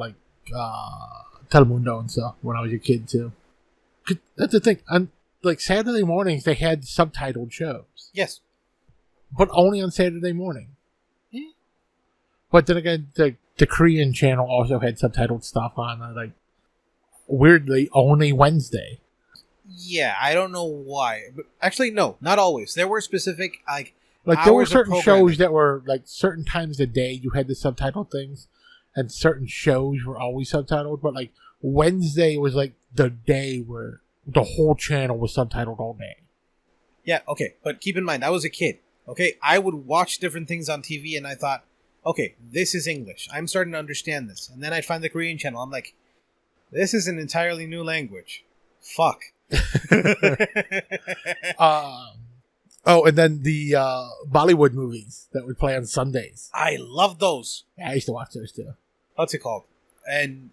Telemundo and stuff when I was a kid too. 'Cause that's the thing. On like Saturday mornings, they had subtitled shows.
Yes.
But only on Saturday morning.
Hmm.
But then again, the Korean channel also had subtitled stuff on, like, weirdly, only Wednesday.
Yeah, I don't know why. But actually, no, not always. There were specific, like
there were
hours of
certain
programming.
shows that were, like, certain times a day you had the subtitled things, and certain shows were always subtitled, but, like, Wednesday was, like, the day where the whole channel was subtitled all day.
Yeah, okay, but keep in mind, I was a kid. Okay, I would watch different things on TV, and I thought, okay, this is English. I'm starting to understand this. And then I'd find the Korean channel. I'm like, this is an entirely new language. Fuck.
Oh, and then the Bollywood movies that would play on Sundays.
I love those.
Yeah, I used to watch those too.
What's it called? And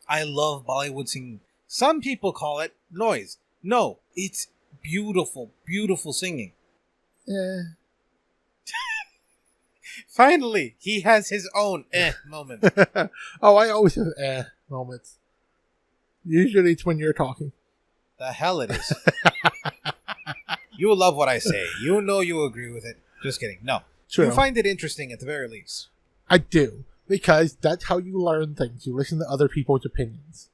I love Bollywood singing. Some people call it noise. No, it's beautiful, beautiful singing.
Yeah.
Finally, he has his own moment.
Oh, I always have moments. Usually it's when you're talking.
The hell it is. You love what I say. You know you agree with it. Just kidding. No.
True.
You find it interesting at the very least.
I do. Because that's how you learn things. You listen to other people's opinions.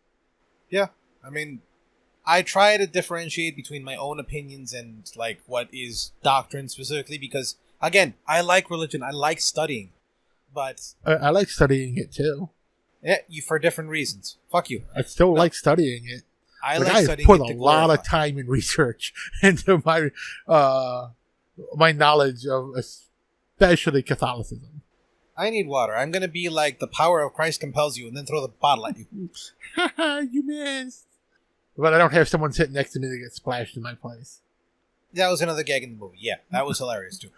Yeah. I mean, I try to differentiate between my own opinions and, like, what is doctrine specifically because, again, I like religion. I like studying. But...
I like studying it, too.
Yeah, for different reasons. Fuck you.
I still like studying it.
I
put a lot of time and research into my my knowledge of especially Catholicism.
I need water. I'm going to be like the power of Christ compels you and then throw the bottle at you.
You missed. But I don't have someone sitting next to me to get splashed in my place.
That was another gag in the movie. Yeah, that was hilarious too.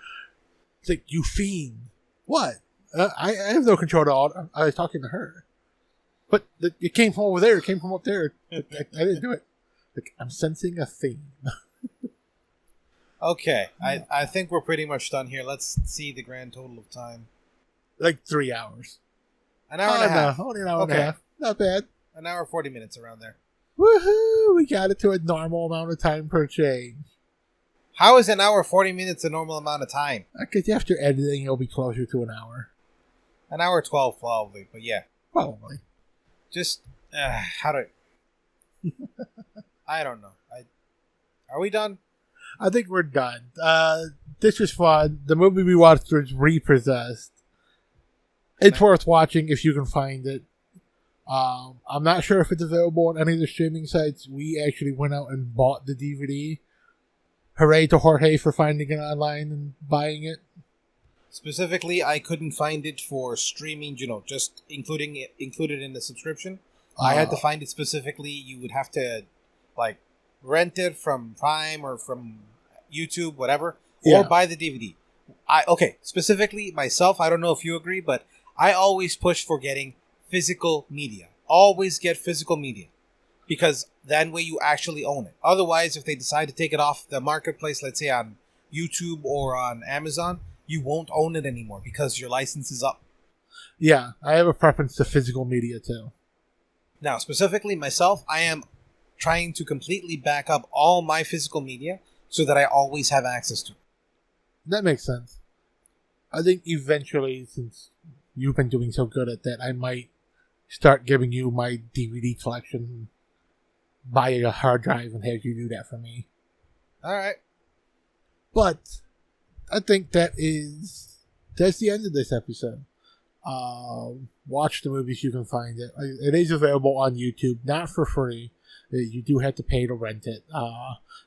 It's like, you fiend. What? I have no control at all. I was talking to her. But it came from over there. It came from up there. I didn't do it. Like, I'm sensing a theme.
Okay, I think we're pretty much done here. Let's see the grand total of time.
Like 3 hours.
An hour and a half.
No, only an hour and a half. Not bad.
An hour 40 minutes around there.
Woohoo! We got it to a normal amount of time per change.
How is an hour 40 minutes a normal amount of time?
Because after editing, it'll be closer to an hour.
An hour 12 probably, but yeah.
Probably.
Just, how do I don't know. Are we done?
I think we're done. This was fun. The movie we watched was Repossessed. It's worth watching if you can find it. I'm not sure if it's available on any of the streaming sites. We actually went out and bought the DVD. Hooray to Jorge for finding it online and buying it.
Specifically, I couldn't find it for streaming, just included in the subscription. I had to find it specifically. You would have to, like, rent it from Prime or from YouTube, whatever, or buy the DVD. Specifically, myself, I don't know if you agree, but I always push for getting physical media. Always get physical media. Because that way you actually own it. Otherwise, if they decide to take it off the marketplace, let's say on YouTube or on Amazon, you won't own it anymore because your license is up.
Yeah, I have a preference to physical media too.
Now, specifically myself, I am trying to completely back up all my physical media so that I always have access to it.
That makes sense. I think eventually, since you've been doing so good at that, I might start giving you my DVD collection, buy a hard drive, and have you do that for me.
All right.
But I think that's the end of this episode. Watch the movies you can find it. It is available on YouTube, not for free. You do have to pay to rent it.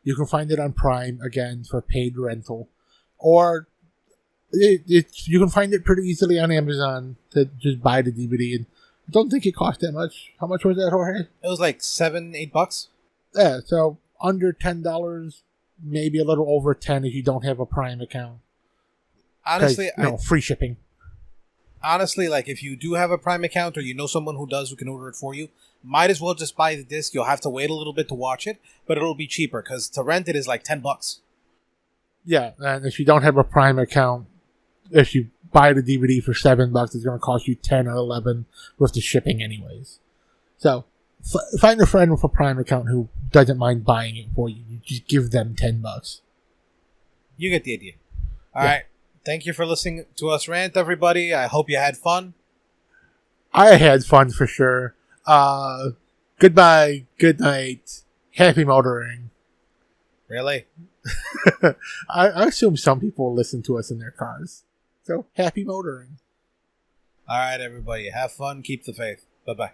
You can find it on Prime, again, for paid rental. Or you can find it pretty easily on Amazon to just buy the DVD. And I don't think it cost that much. How much was that, Jorge?
It was like $7-8.
Yeah, so under $10, maybe a little over 10 if you don't have a Prime account.
Honestly,
free shipping.
Honestly, like, if you do have a Prime account or you know someone who does who can order it for you, might as well just buy the disc. You'll have to wait a little bit to watch it, but it'll be cheaper because to rent it is like $10.
Yeah, and if you don't have a Prime account, if you buy the DVD for $7, it's going to cost you 10 or 11 with the shipping anyways. So, find a friend with a Prime account who doesn't mind buying it for you. You just give them $10.
You get the idea. All right. Thank you for listening to us rant, everybody. I hope you had fun.
I had fun for sure. Goodbye. Good night. Happy motoring.
Really?
I assume some people listen to us in their cars. So, happy motoring.
All right, everybody. Have fun. Keep the faith. Bye-bye.